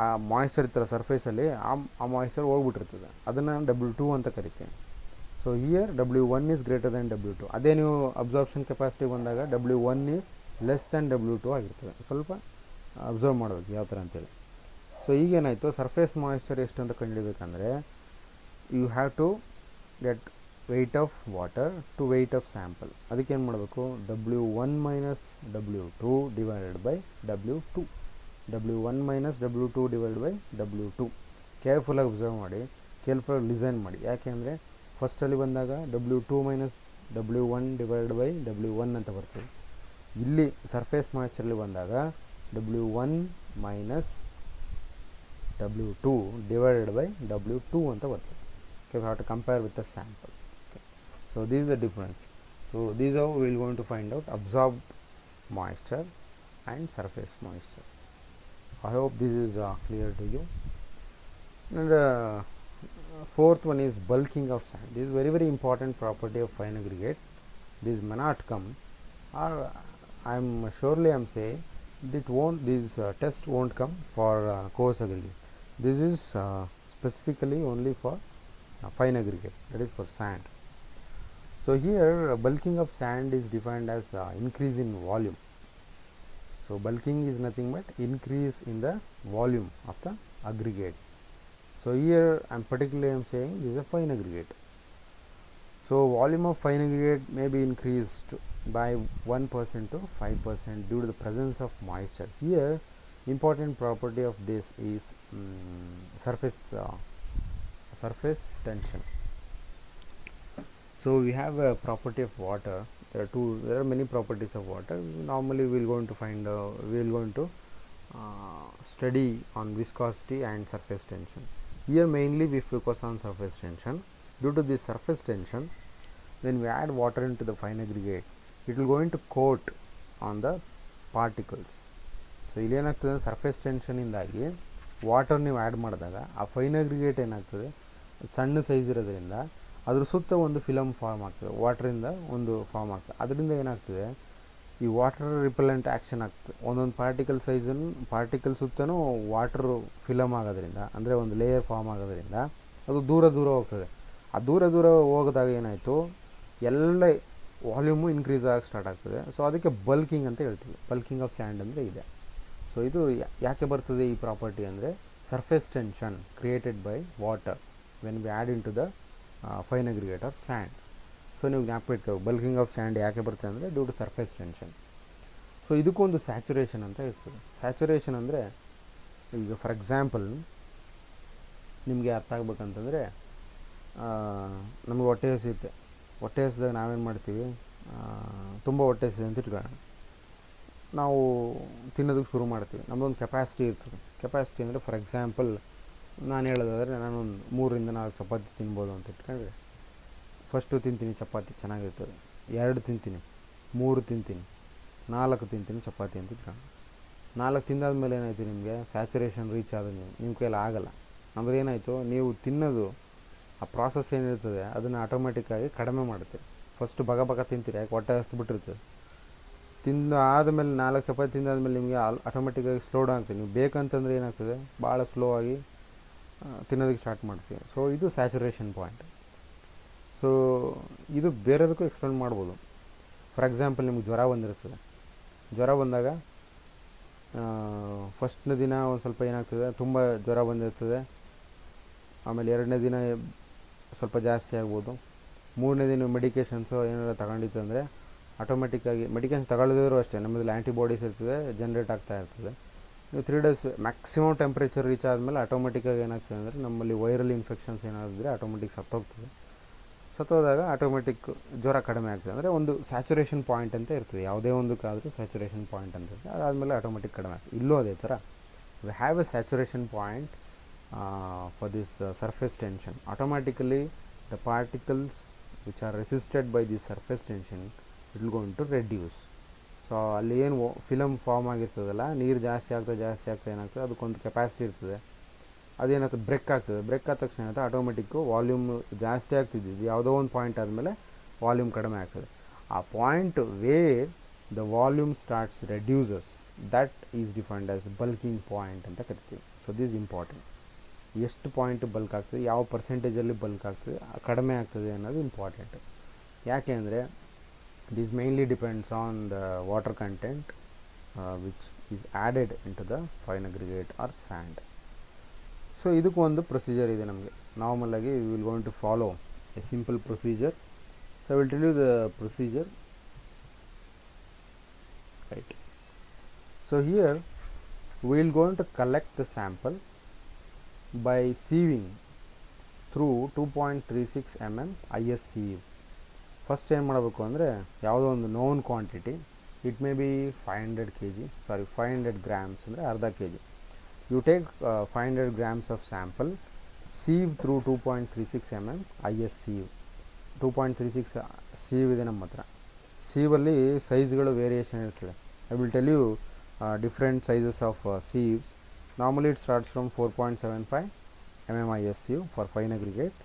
ಆ ಮಾಯಿಶ್ಚರ್ ಇರ್ತಾರೆ ಸರ್ಫೇಸಲ್ಲಿ, ಆ ಮಾಯಿಶ್ಚರ್ ಹೋಗ್ಬಿಟ್ಟಿರ್ತದೆ. ಅದನ್ನು W2 ಅಂತ ಕರಿತೀವಿ. So here W1 is greater than W2. ಅದೇ ನೀವು ಅಬ್ಸಾರ್ಪ್ಷನ್ ಕೆಪಾಸಿಟಿ ಬಂದಾಗ W1 is less than W2 ಆಗಿರ್ತದೆ. ಸ್ವಲ್ಪ ಅಬ್ಸರ್ವ್ ಮಾಡಬೇಕು ಯಾವ ಥರ ಅಂತೇಳಿ. ಸೊ ಈಗೇನಾಯಿತು, ಸರ್ಫೇಸ್ ಮಾಯಿಶ್ಚರ್ ಎಷ್ಟು ಅಂತ ಕಂಡುಹಿಡಬೇಕಂದ್ರೆ you have to get weight of water to weight of sample. ಅದಕ್ಕೇನು ಮಾಡಬೇಕು, W1 minus W2 divided by W2. W1 minus W2 divided by W2. ಕೇರ್ಫುಲ್ಲಾಗಿ ಅಬ್ಸರ್ವ್ ಮಾಡಿ, ಕೇರ್ಫುಲ್ಲಾಗಿ ಲಿಸನ್ ಮಾಡಿ. ಯಾಕೆಂದರೆ ಫಸ್ಟಲ್ಲಿ ಬಂದಾಗ W2 minus W1 divided by W1 ಅಂತ ಬರ್ತದೆ. ಇಲ್ಲಿ ಸರ್ಫೇಸ್ ಮಾಯಿಶ್ಚರಲ್ಲಿ ಬಂದಾಗ W1 minus W2 divided by W2 ಅಂತ ಬರ್ತದೆ. Okay, we have to compare with the sample. Okay. So this is the difference. So this is how we are going to find out absorbed moisture and surface moisture. I hope this is clear to you. And the fourth one is bulking of sand. This is very important property of fine aggregate. This may not come, or I am saying this test won't come for coarse aggregate. This is specifically only for fine aggregate, that is for sand. So here bulking of sand is defined as increase in volume. So bulking is nothing but increase in the volume of the aggregate. So here I am particularly saying this is a fine aggregate. So volume of fine aggregate may be increased by 1% to 5% due to the presence of moisture. Here important property of this is surface tension. So we have a property of water. There are many properties of water. Normally we will going to study on viscosity and surface tension. Here mainly we focus on surface tension. Due to this surface tension, when we add water into the fine aggregate, it will going to coat on the particles. So ಇಲ್ಲೇನಾಗ್ತದೆ, surface ಟೆನ್ಷನಿಂದಾಗಿ water ನೀವು add ಮಾಡಿದಾಗ ಆ fine aggregate ಏನಾಗ್ತದೆ, ಸಣ್ಣ size ಇರೋದ್ರಿಂದ ಅದ್ರ ಸುತ್ತ ಒಂದು ಫಿಲಮ್ ಫಾರ್ಮ್ ಆಗ್ತದೆ, ವಾಟ್ರಿಂದ ಒಂದು ಫಾರ್ಮ್ ಆಗ್ತದೆ. ಅದರಿಂದ ಏನಾಗ್ತದೆ, ಈ ವಾಟರ್ ರಿಪೆಲೆಂಟ್ ಆ್ಯಕ್ಷನ್ ಆಗ್ತದೆ. ಒಂದೊಂದು ಪಾರ್ಟಿಕಲ್ ಸುತ್ತಲೂ ವಾಟರ್ ಫಿಲಮ್ ಆಗೋದ್ರಿಂದ, ಅಂದರೆ ಒಂದು ಲೇಯರ್ ಫಾರ್ಮ್ ಆಗೋದ್ರಿಂದ ಅದು ದೂರ ಹೋಗ್ತದೆ. ಆ ದೂರ ಹೋಗೋದಾಗ ಏನಾಯಿತು, ಎಲ್ಲ ವಾಲ್ಯೂಮು ಇನ್ಕ್ರೀಸ್ ಆಗೋಕ್ಕೆ ಸ್ಟಾರ್ಟ್ ಆಗ್ತದೆ. ಸೊ ಅದಕ್ಕೆ ಬಲ್ಕಿಂಗ್ ಅಂತ ಹೇಳ್ತೀವಿ. ಬಲ್ಕಿಂಗ್ ಆಫ್ ಸ್ಯಾಂಡ್ ಅಂದರೆ ಇದೆ. ಸೊ ಇದು ಯಾಕೆ ಬರ್ತದೆ ಈ ಪ್ರಾಪರ್ಟಿ ಅಂದರೆ, surface tension created by water when we add in to the fine aggregate of sand. So ನೀವು ಜ್ಞಾಪಕ ಇಟ್ಕೋಬೇಕು, ಬಲ್ಕಿಂಗ್ ಆಫ್ ಸ್ಯಾಂಡ್ ಯಾಕೆ ಬರ್ತದೆ ಅಂದರೆ due to surface tension. So ಇದಕ್ಕೊಂದು ಸ್ಯಾಚುರೇಷನ್ ಅಂತ ಇರ್ತದೆ. ಸ್ಯಾಚುರೇಷನ್ ಅಂದರೆ, ಈಗ ಫಾರ್ ಎಕ್ಸಾಂಪಲ್ ನಿಮಗೆ ಅರ್ಥ ಆಗ್ಬೇಕಂತಂದರೆ, ನಮಗೆ ಹೊಟ್ಟೆ ಹಸಿಯುತ್ತೆ. ಹೊಟ್ಟೆ ಹಸಿದಾಗ ನಾವೇನು ಮಾಡ್ತೀವಿ, ತುಂಬ ಹೊಟ್ಟೆ ಹಸಿದೆ ಅಂತ ಇಟ್ಕೊಳ್ಳೋಣ, ನಾವು ತಿನ್ನೋದಕ್ಕೆ ಶುರು ಮಾಡ್ತೀವಿ. ನಮ್ಮದೊಂದು ಕೆಪಾಸಿಟಿ ಇರ್ತದೆ. ಕೆಪಾಸಿಟಿ ಅಂದರೆ ಫಾರ್ ಎಕ್ಸಾಂಪಲ್ ನಾನು ಹೇಳೋದಾದರೆ, ನಾನೊಂದು 3 to 4 ಚಪಾತಿ ತಿನ್ಬೋದು ಅಂತ ಇಟ್ಕೊಂಡ್ರೆ, ಫಸ್ಟು ತಿಂತೀನಿ ಚಪಾತಿ ಚೆನ್ನಾಗಿರ್ತದೆ, 2 ತಿಂತೀನಿ, 3 ತಿಂತೀನಿ, 4 ತಿಂತೀನಿ ಚಪಾತಿ ಅಂತ ಇಟ್ಕೊಂಡು. 4 ತಿಂದಾದ್ಮೇಲೆ ಏನಾಯಿತು, ನಿಮಗೆ ಸ್ಯಾಚುರೇಷನ್ ರೀಚ್ ಆದ ನಿಮ್ಮ ಕೈಯಲ್ಲಿ ಆಗಲ್ಲ. ಅಂದರೆ ಏನಾಯಿತು, ನೀವು ತಿನ್ನೋದು ಆ ಪ್ರಾಸೆಸ್ ಏನಿರ್ತದೆ ಅದನ್ನು ಆಟೋಮೆಟಿಕ್ಕಾಗಿ ಕಡಿಮೆ ಮಾಡುತ್ತೆ. ಫಸ್ಟು ಬಗ ತಿಂತೀರಿ, ಯಾಕೆ ಹೊಟ್ಟೆ ಹಸ್ಬಿಟ್ಟಿರ್ತದೆ. ತಿಂದು ಆದಮೇಲೆ 4 ಚಪಾತಿ ತಿಂದಾದ್ಮೇಲೆ ನಿಮಗೆ ಆಟೋಮೆಟಿಕ್ಕಾಗಿ ಸ್ಲೋ ಡೌನ್ ಆಗ್ತದೆ. ನೀವು ಬೇಕಂತಂದರೆ ಏನಾಗ್ತದೆ, ಭಾಳ ಸ್ಲೋ ಆಗಿ ತಿನ್ನೋದಕ್ಕೆ ಸ್ಟಾರ್ಟ್ ಮಾಡ್ತೀವಿ. ಸೊ ಇದು ಸ್ಯಾಚುರೇಷನ್ ಪಾಯಿಂಟ್. ಸೊ ಇದು ಬೇರೆದಕ್ಕೂ ಎಕ್ಸ್ಪ್ಲೇನ್ ಮಾಡ್ಬೋದು. ಫಾರ್ ಎಕ್ಸಾಂಪಲ್ ನಿಮ್ಗೆ ಜ್ವರ ಬಂದಿರ್ತದೆ. ಜ್ವರ ಬಂದಾಗ ಫಸ್ಟ್ನೇ ದಿನ ಒಂದು ಸ್ವಲ್ಪ ಏನಾಗ್ತದೆ, ತುಂಬ ಜ್ವರ ಬಂದಿರ್ತದೆ. ಆಮೇಲೆ 2ನೇ ದಿನ ಸ್ವಲ್ಪ ಜಾಸ್ತಿ ಆಗ್ಬೋದು. 3ನೇ ದಿನ ಮೆಡಿಕೇಷನ್ಸು ಏನಾರು ತಗೊಂಡಿತ್ತು ಅಂದರೆ ಆಟೋಮೆಟಿಕ್ಕಾಗಿ ಮೆಡಿಕೇಷನ್ಸ್ ತಗೊಳ್ಳೋದಿದ್ರು ಅಷ್ಟೇ ನಮ್ಮಲ್ಲಿ ಆ್ಯಂಟಿಬಾಡೀಸ್ ಇರ್ತದೆ, ಜನ್ರೇಟ್ ಆಗ್ತಾ ಇರ್ತದೆ. ನೀವು 3 ಡೇಸ್ ಮ್ಯಾಕ್ಸಿಮಮ್ ಟೆಂಪ್ರೇಚರ್ ರೀಚ್ ಆದಮೇಲೆ ಆಟೋಮೆಟಿಕ್ಕಾಗಿ ಏನಾಗ್ತದೆ ಅಂದರೆ ನಮ್ಮಲ್ಲಿ ವೈರಲ್ ಇನ್ಫೆಕ್ಷನ್ಸ್ ಏನಾದರೆ ಆಟೋಮೆಟಿಕ್ ಸತ್ತೋಗ್ತದೆ. ಸತ್ತೋದಾಗ ಆಟೋಮೆಟಿಕ್ ಜ್ವರ ಕಡಿಮೆ ಆಗ್ತದೆ. ಅಂದರೆ ಒಂದು ಸ್ಯಾಚುರೇಷನ್ ಪಾಯಿಂಟ್ ಅಂತ ಇರ್ತದೆ, ಯಾವುದೇ ಒಂದಕ್ಕಾದರೂ ಸ್ಯಾಚುರೇಷನ್ ಪಾಯಿಂಟ್ ಅಂತ ಇರ್ತದೆ. ಅದಾದಮೇಲೆ ಆಟೋಮೆಟಿಕ್ ಕಡಿಮೆ ಆಗ್ತದೆ. ಇಲ್ಲೂ ಅದೇ ಥರ we have A saturation point for this surface tension. Automatically the particles which are resisted by the surface tension it will going to reduce. So ಅಲ್ಲಿ ಏನು ಫಿಲಮ್ ಫಾರ್ಮ್ ಆಗಿರ್ತದಲ್ಲ, ನೀರು ಜಾಸ್ತಿ ಆಗ್ತಾ ಏನಾಗ್ತದೆ, ಅದಕ್ಕೊಂದು ಕೆಪಾಸಿಟಿ ಇರ್ತದೆ. ಅದೇನಾಗ್ತದೆ, ಬ್ರೇಕ್ ಆಗ್ತದೆ. ಬ್ರೇಕ್ ಆದ ತಕ್ಷಣ ಏನಾಗ್ತದೆ, ಆಟೋಮೆಟಿಕ್ಕು ವಾಲ್ಯೂಮ್ ಜಾಸ್ತಿ ಆಗ್ತಿದ್ದು ಯಾವುದೋ ಒಂದು ಪಾಯಿಂಟ್ ಆದಮೇಲೆ ವಾಲ್ಯೂಮ್ ಕಡಿಮೆ ಆಗ್ತದೆ. ಆ point where the volume starts reduces, that is defined as bulking point ಅಂತ ಕರಿತೀವಿ. So this important. ಎಷ್ಟು ಪಾಯಿಂಟ್ ಬಲ್ಕ್ ಆಗ್ತದೆ, ಯಾವ ಪರ್ಸೆಂಟೇಜಲ್ಲಿ ಬಲ್ಕ್ ಆಗ್ತದೆ, ಕಡಿಮೆ ಆಗ್ತದೆ ಅನ್ನೋದು ಇಂಪಾರ್ಟೆಂಟ್. ಯಾಕೆ ಅಂದರೆ this mainly depends on the water content which is added in to the fine aggregate or sand. So ಇದಕ್ಕೂ ಒಂದು ಪ್ರೊಸೀಜರ್ ಇದೆ ನಮಗೆ. ನಾರ್ಮಲಾಗಿ we will going to follow a simple procedure. So I will tell you the procedure. Right. So here we will going to collect the sample by sieving through 2.36 mm IS sieve. First ಏನು ಮಾಡಬೇಕು ಅಂದರೆ ಯಾವುದೋ ಒಂದು known quantity, it may B 500 grams ಅಂದರೆ ಅರ್ಧ kg. You take 500 grams of sample, sieve through 2.36 mm IS sieve. 2.36 sieve ಇದೆ ನಮ್ಮ ಹತ್ರ. ಸೀವಲ್ಲಿ ಸೈಜ್ಗಳು ವೇರಿಯೇಷನ್ ಇರ್ತದೆ. I will tell you different sizes of sieves. Normally it starts from 4.75 mm IS sieve for fine aggregate,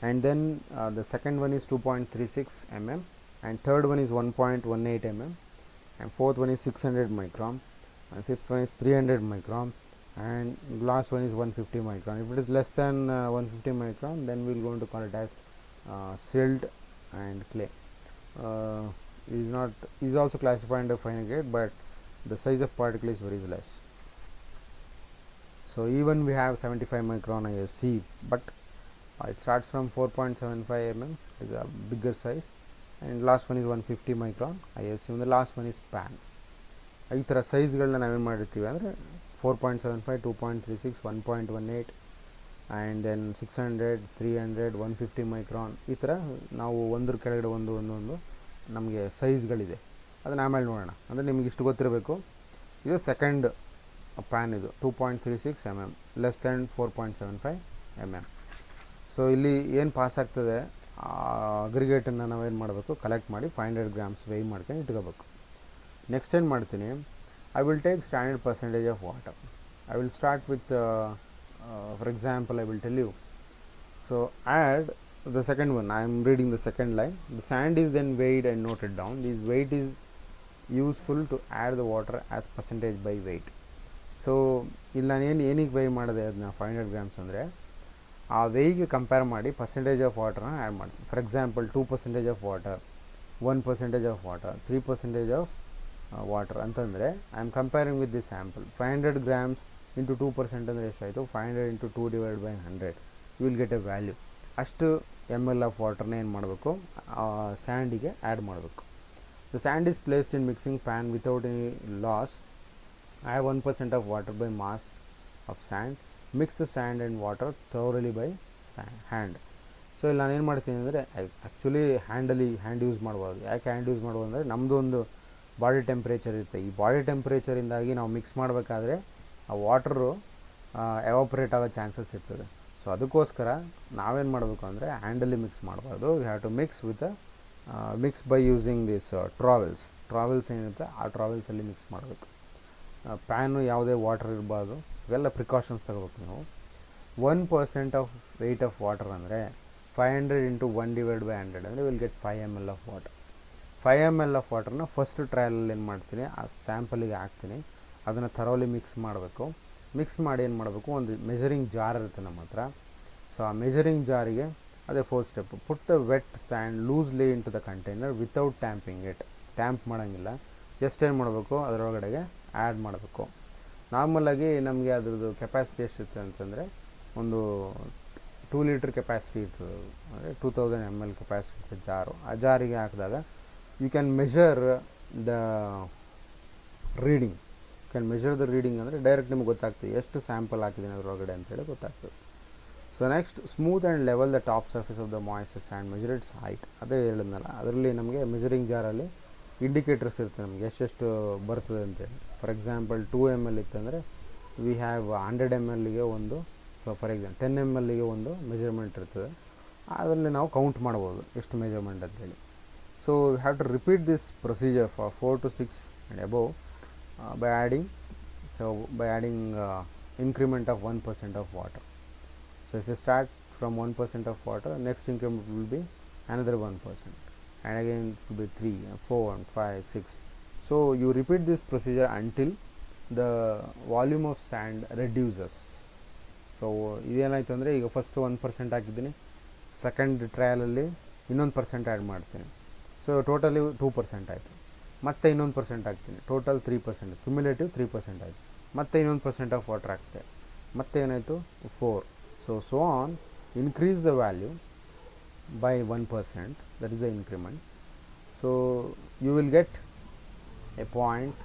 and then the second one is 2.36 mm, and third one is 1.18 mm, and fourth one is 600 micron, and fifth one is 300 micron, and last one is 150 micron. If it is less than 150 micron, then we will going to call it as silt and clay. Is also classified under fine aggregate, but the size of particle is very less. So even we have 75 micron IS sieve, but it starts from 4.75 mm, is a bigger size, and last one is 150 micron IS sieve, and the last one is pan. ಈ ಥರ ಸೈಜ್ಗಳನ್ನ ನಾವೇನು ಮಾಡಿರ್ತೀವಿ ಅಂದರೆ 4.75, 2.36, 1.18, and then 600, 300, 150 micron, ಈ ಥರ ನಾವು ಒಂದ್ರ ಕೆಳಗಡೆ ಒಂದು ನಮಗೆ ಸೈಜ್ಗಳಿದೆ. ಅದನ್ನು ಆಮೇಲೆ ನೋಡೋಣ. ಅಂದರೆ ನಿಮಗೆ ಇಷ್ಟು ಗೊತ್ತಿರಬೇಕು. ಇದು ಸೆಕೆಂಡ್ ಪ್ಯಾನ್, ಇದು 2.36 mm, less than 4.75 mm. So ಇಲ್ಲಿ ಏನು ಪಾಸ್ ಆಗ್ತದೆ ಅಗ್ರಿಗೇಟನ್ನು ನಾವೇನು ಮಾಡಬೇಕು, ಕಲೆಕ್ಟ್ ಮಾಡಿ 500 grams ವೇಯ್ ಮಾಡ್ಕೊಂಡು ಇಟ್ಕೋಬೇಕು. ನೆಕ್ಸ್ಟ್ ಏನು ಮಾಡ್ತೀನಿ, I will take standard percentage of water. I will start with for example I will tell you. So add the second one, I am reading the second line. The sand is then weighed and noted down. This weight is useful to add the water as percentage by weight. So ಇಲ್ಲಿ ನಾನು ಏನಕ್ಕೆ weigh ಮಾಡಿದೆ ಅದನ್ನ 500 grams ಅಂದರೆ ಆ ವೇಯ್ಗೆ compare ಮಾಡಿ percentage of ವಾಟರ್ನ ಆ್ಯಡ್ ಮಾಡ್ತೀನಿ. For example 2% of water, 1% of water, 3% of water ಅಂತಂದರೆ I am comparing with the sample. 500 grams into 2% ಅಂದರೆ ಎಷ್ಟಾಯಿತು, 500 into 2 divide by 100, you will get a value. ಅಷ್ಟು ml ಆಫ್ ವಾಟರ್ನ ಏನು ಮಾಡಬೇಕು, ಸ್ಯಾಂಡಿಗೆ ಆ್ಯಡ್ ಮಾಡಬೇಕು. The sand is placed in mixing pan without any loss. I have 1% of water by mass of sand. Mix the sand and water thoroughly by hand. So ಇಲ್ಲಿ ನಾನು ಏನು ಮಾಡ್ತೀನಿ ಅಂದರೆ ಆ್ಯಕ್ಚುಲಿ ಹ್ಯಾಂಡ್ ಯೂಸ್ ಮಾಡ್ಬೋದು. ಯಾಕೆ hand use ಮಾಡ್ಬೋದು ಅಂದರೆ ನಮ್ಮದು ಒಂದು ಬಾಡಿ ಟೆಂಪ್ರೇಚರ್ ಇರುತ್ತೆ. ಈ ಬಾಡಿ ಟೆಂಪ್ರೇಚರಿಂದಾಗಿ ನಾವು ಮಿಕ್ಸ್ ಮಾಡಬೇಕಾದ್ರೆ ಆ ವಾಟರು ಎವಾಪ್ರೇಟ್ ಆಗೋ ಚಾನ್ಸಸ್ ಇರ್ತದೆ. ಸೊ ಅದಕ್ಕೋಸ್ಕರ ನಾವೇನು ಮಾಡಬೇಕು ಅಂದರೆ ಹ್ಯಾಂಡಲ್ಲಿ ಮಿಕ್ಸ್ ಮಾಡಬಾರ್ದು. We have to mix by using this trowels ಏನಿರುತ್ತೆ ಆ ಟ್ರಾವೆಲ್ಸಲ್ಲಿ ಮಿಕ್ಸ್ ಮಾಡಬೇಕು. ಪ್ಯಾನು ಯಾವುದೇ ವಾಟರ್ ಇರಬಾರ್ದು. ಇವೆಲ್ಲ ಪ್ರಿಕಾಷನ್ಸ್ ತಗೋಬೇಕು ನೀವು. 1% ಆಫ್ ವೆಯ್ಟ್ ಆಫ್ ವಾಟರ್ ಅಂದರೆ 500 ಇಂಟು 1 ಡಿವೈಡ್ ಬೈ 100 ಅಂದರೆ will get 5 ml of water. 5 ml of ವಾಟರ್ನ ಫಸ್ಟ್ ಟ್ರಯಲಲ್ಲಿ ಏನು ಮಾಡ್ತೀನಿ, ಆ ಸ್ಯಾಂಪಲಿಗೆ ಹಾಕ್ತೀನಿ. ಅದನ್ನು ಥರೋಲಿ ಮಿಕ್ಸ್ ಮಾಡಬೇಕು. ಮಿಕ್ಸ್ ಮಾಡಿ ಏನು ಮಾಡಬೇಕು, ಒಂದು ಮೆಜರಿಂಗ್ ಜಾರ್ ಇರುತ್ತೆ ನಮ್ಮ ಹತ್ರ. ಸೊ ಆ ಮೆಜರಿಂಗ್ ಜಾರಿಗೆ ಅದೇ 4 step. Put the wet sand loosely in to the container without tamping it. Tamp ಮಾಡೋಂಗಿಲ್ಲ, ಜಸ್ಟ್ ಏನು ಮಾಡಬೇಕು, ಅದರೊಳಗಡೆಗೆ ಆ್ಯಡ್ ಮಾಡಬೇಕು. ನಾರ್ಮಲಾಗಿ ನಮಗೆ ಅದ್ರದ್ದು ಕೆಪಾಸಿಟಿ ಎಷ್ಟಿರುತ್ತೆ ಅಂತಂದರೆ ಒಂದು 2 ಲೀಟ್ರ್ ಕೆಪಾಸಿಟಿ ಇರ್ತದೆ, ಅಂದರೆ 2000 ml ಕೆಪಾಸಿಟಿ ಜಾರು. ಆ ಜಾರಿಗೆ ಹಾಕಿದಾಗ you can measure the reading. ಅಂದರೆ ಡೈರೆಕ್ಟ್ ನಿಮ್ಗೆ ಗೊತ್ತಾಗ್ತದೆ ಎಷ್ಟು ಸ್ಯಾಂಪಲ್ ಹಾಕಿದ್ದೀನಿ ಅದರೊಳಗಡೆ ಅಂತೇಳಿ ಗೊತ್ತಾಗ್ತದೆ. So next, smooth and level the top surface of the moisture sand, measure its height. ಅದೇ ಹೇಳಿದ್ನಲ್ಲ, ಅದರಲ್ಲಿ ನಮಗೆ ಮೆಜರಿಂಗ್ ಜಾರಲ್ಲಿ ಇಂಡಿಕೇಟರ್ಸ್ ಇರುತ್ತೆ ನಮಗೆ ಎಷ್ಟೆಷ್ಟು ಬರ್ತದೆ ಅಂತೇಳಿ. ಫಾರ್ ಎಕ್ಸಾಂಪಲ್ 2 ml ಇತ್ತಂದರೆ ವಿ ಹ್ಯಾವ್ 100 mlಗೆ ಒಂದು, ಸೊ ಫಾರ್ ಎಕ್ಸಾಂಪಲ್ 10 mlಗೆ ಒಂದು ಮೆಜರ್ಮೆಂಟ್ ಇರ್ತದೆ. ಅದರಲ್ಲಿ ನಾವು ಕೌಂಟ್ ಮಾಡ್ಬೋದು ಎಷ್ಟು ಮೆಜರ್ಮೆಂಟ್ ಅಂತೇಳಿ. So you have to repeat this procedure for 4 to 6 and above by adding increment of 1% of water. So if you start from 1% of water, next increment will be another 1%, and again it will be 3 and 4 and 5 6. So you repeat this procedure until the volume of sand reduces. So ಇದೇನಾಯಿತು ಅಂದರೆ, ಈಗ first 1% ಹಾಕಿದ್ದೀನಿ, second ಟ್ರಯಲಲ್ಲಿ ಇನ್ನೊಂದು percent add ಮಾಡ್ತೀನಿ. So totally 2% ಆಯಿತು. ಮತ್ತೆ ಇನ್ನೊಂದು ಪರ್ಸೆಂಟ್ ಹಾಕ್ತೀನಿ, ಟೋಟಲ್ 3%, ಕ್ಯುಮ್ಯುಲೇಟಿವ್ 3% ಆಯಿತು. ಮತ್ತೆ ಇನ್ನೊಂದು ಪರ್ಸೆಂಟ್ ಆಫ್ ವಾಟರ್ ಹಾಕ್ತೆ, ಮತ್ತೆ ಏನಾಯಿತು 4. So on, increase the value by 1%, that is the increment. So you will get a point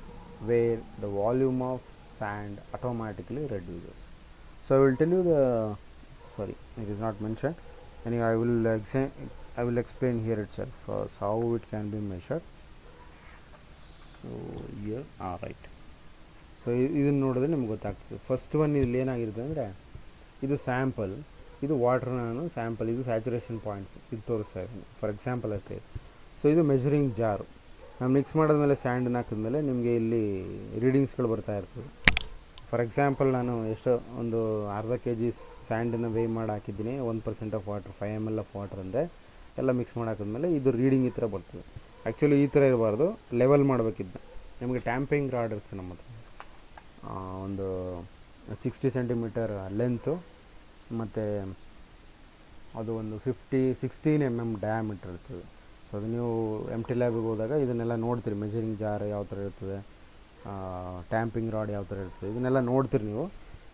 where the volume of sand automatically reduces. So I will tell you it is not mentioned. Anyway, I will explain here itself how it can be measured. So here, right. So ಇದನ್ನು ನೋಡಿದ್ರೆ ನಿಮ್ಗೆ ಗೊತ್ತಾಗ್ತದೆ. First one ಇಲ್ಲಿ ಏನಾಗಿರುತ್ತೆ ಅಂದರೆ, ಇದು sample, ಇದು water, ನಾನು ಸ್ಯಾಂಪಲ್, ಇದು ಸ್ಯಾಚುರೇಷನ್ ಪಾಯಿಂಟ್ಸ್, ಇದು ತೋರಿಸ್ತಾ ಇದ್ದೀನಿ ಫಾರ್ ಎಕ್ಸಾಂಪಲ್ ಅಷ್ಟೇ. ಸೊ ಇದು ಮೆಜರಿಂಗ್ ಜಾರು. ನಾನು ಮಿಕ್ಸ್ ಮಾಡಿದ್ಮೇಲೆ ಸ್ಯಾಂಡನ್ನು ಹಾಕಿದ್ಮೇಲೆ ನಿಮಗೆ ಇಲ್ಲಿ ರೀಡಿಂಗ್ಸ್ಗಳು ಬರ್ತಾ ಇರ್ತದೆ. ಫಾರ್ ಎಕ್ಸಾಂಪಲ್ ನಾನು ಒಂದು ಅರ್ಧ kg ಸ್ಯಾಂಡನ್ನು ವೇ ಮಾಡಿ ಹಾಕಿದ್ದೀನಿ, 1% of water, 5 ml of water ಅಂದರೆ ಎಲ್ಲ ಮಿಕ್ಸ್ ಮಾಡಿ ಹಾಕಿದ್ಮೇಲೆ ಇದು ರೀಡಿಂಗ್ ಈ ಥರ ಬರ್ತದೆ. ಆ್ಯಕ್ಚುಲಿ ಈ ಥರ ಇರಬಾರ್ದು, ಲೆವೆಲ್ ಮಾಡಬೇಕಿದ್ದು. ನಿಮಗೆ ಟ್ಯಾಂಪಿಂಗ್ ರಾಡ್ ಇರ್ತದೆ ನಮ್ಮ ಹತ್ರ, ಒಂದು 60 ಸೆಂಟಿಮೀಟರ್ ಲೆಂತು, ಮತ್ತು ಅದು ಒಂದು 16 mm ಡಯಾಮೀಟರ್ ಇರ್ತದೆ. ಸೊ ಅದು ನೀವು MT ಲ್ಯಾಬಿಗೆ ಹೋದಾಗ ಇದನ್ನೆಲ್ಲ ನೋಡ್ತೀರಿ, ಮೆಜರಿಂಗ್ ಜಾರ್ ಯಾವ ಥರ ಇರ್ತದೆ, ಟ್ಯಾಂಪಿಂಗ್ ರಾಡ್ ಯಾವ ಥರ ಇರ್ತದೆ, ಇದನ್ನೆಲ್ಲ ನೋಡ್ತೀರಿ ನೀವು.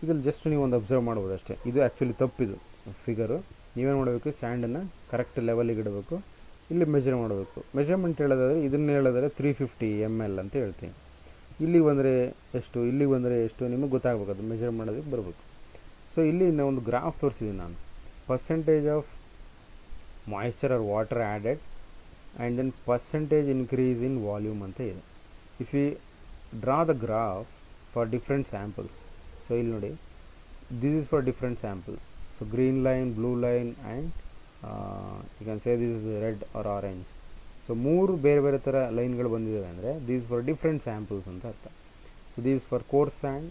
ಇದ್ರಲ್ಲಿ ಜಸ್ಟ್ ನೀವು ಒಂದು ಅಬ್ಸರ್ವ್ ಮಾಡ್ಬೋದು ಅಷ್ಟೇ. ಇದು ಆ್ಯಕ್ಚುಲಿ ತಪ್ಪಿದು ಫಿಗರು. ನೀವೇನು ಮಾಡಬೇಕು, ಸ್ಯಾಂಡನ್ನು ಕರೆಕ್ಟ್ ಲೆವೆಲಿಗೆ ಇಡಬೇಕು, ಇಲ್ಲಿ ಮೆಜರ್ ಮಾಡಬೇಕು. ಮೆಜರ್ಮೆಂಟ್ ಹೇಳೋದಾದರೆ, ಇದನ್ನು ಹೇಳೋದಾದರೆ 350 ml ಅಂತ ಹೇಳ್ತೀನಿ. ಇಲ್ಲಿಗೆ ಬಂದರೆ ಎಷ್ಟು, ಇಲ್ಲಿಗೆ ಬಂದರೆ ಎಷ್ಟು, ನಿಮಗೆ ಗೊತ್ತಾಗಬೇಕು, ಅದು ಮೆಜರ್ ಮಾಡೋದಕ್ಕೆ ಬರಬೇಕು. ಸೊ ಇಲ್ಲಿ ಒಂದು ಗ್ರಾಫ್ ತೋರಿಸಿದ್ದೀನಿ ನಾನು, percentage of moisture or water added and then percentage increase in volume ಅಂತ ಇದೆ. If you draw the graph for different samples, so ಇಲ್ಲಿ ನೋಡಿ, this is for different samples. So green line, blue line and you can say this is red or orange. So 3 ಬೇರೆ ಬೇರೆ ಥರ ಲೈನ್ಗಳು ಬಂದಿದ್ದಾವೆ ಅಂದರೆ these for different samples ಅಂತ ಅರ್ಥ. So these for coarse sand,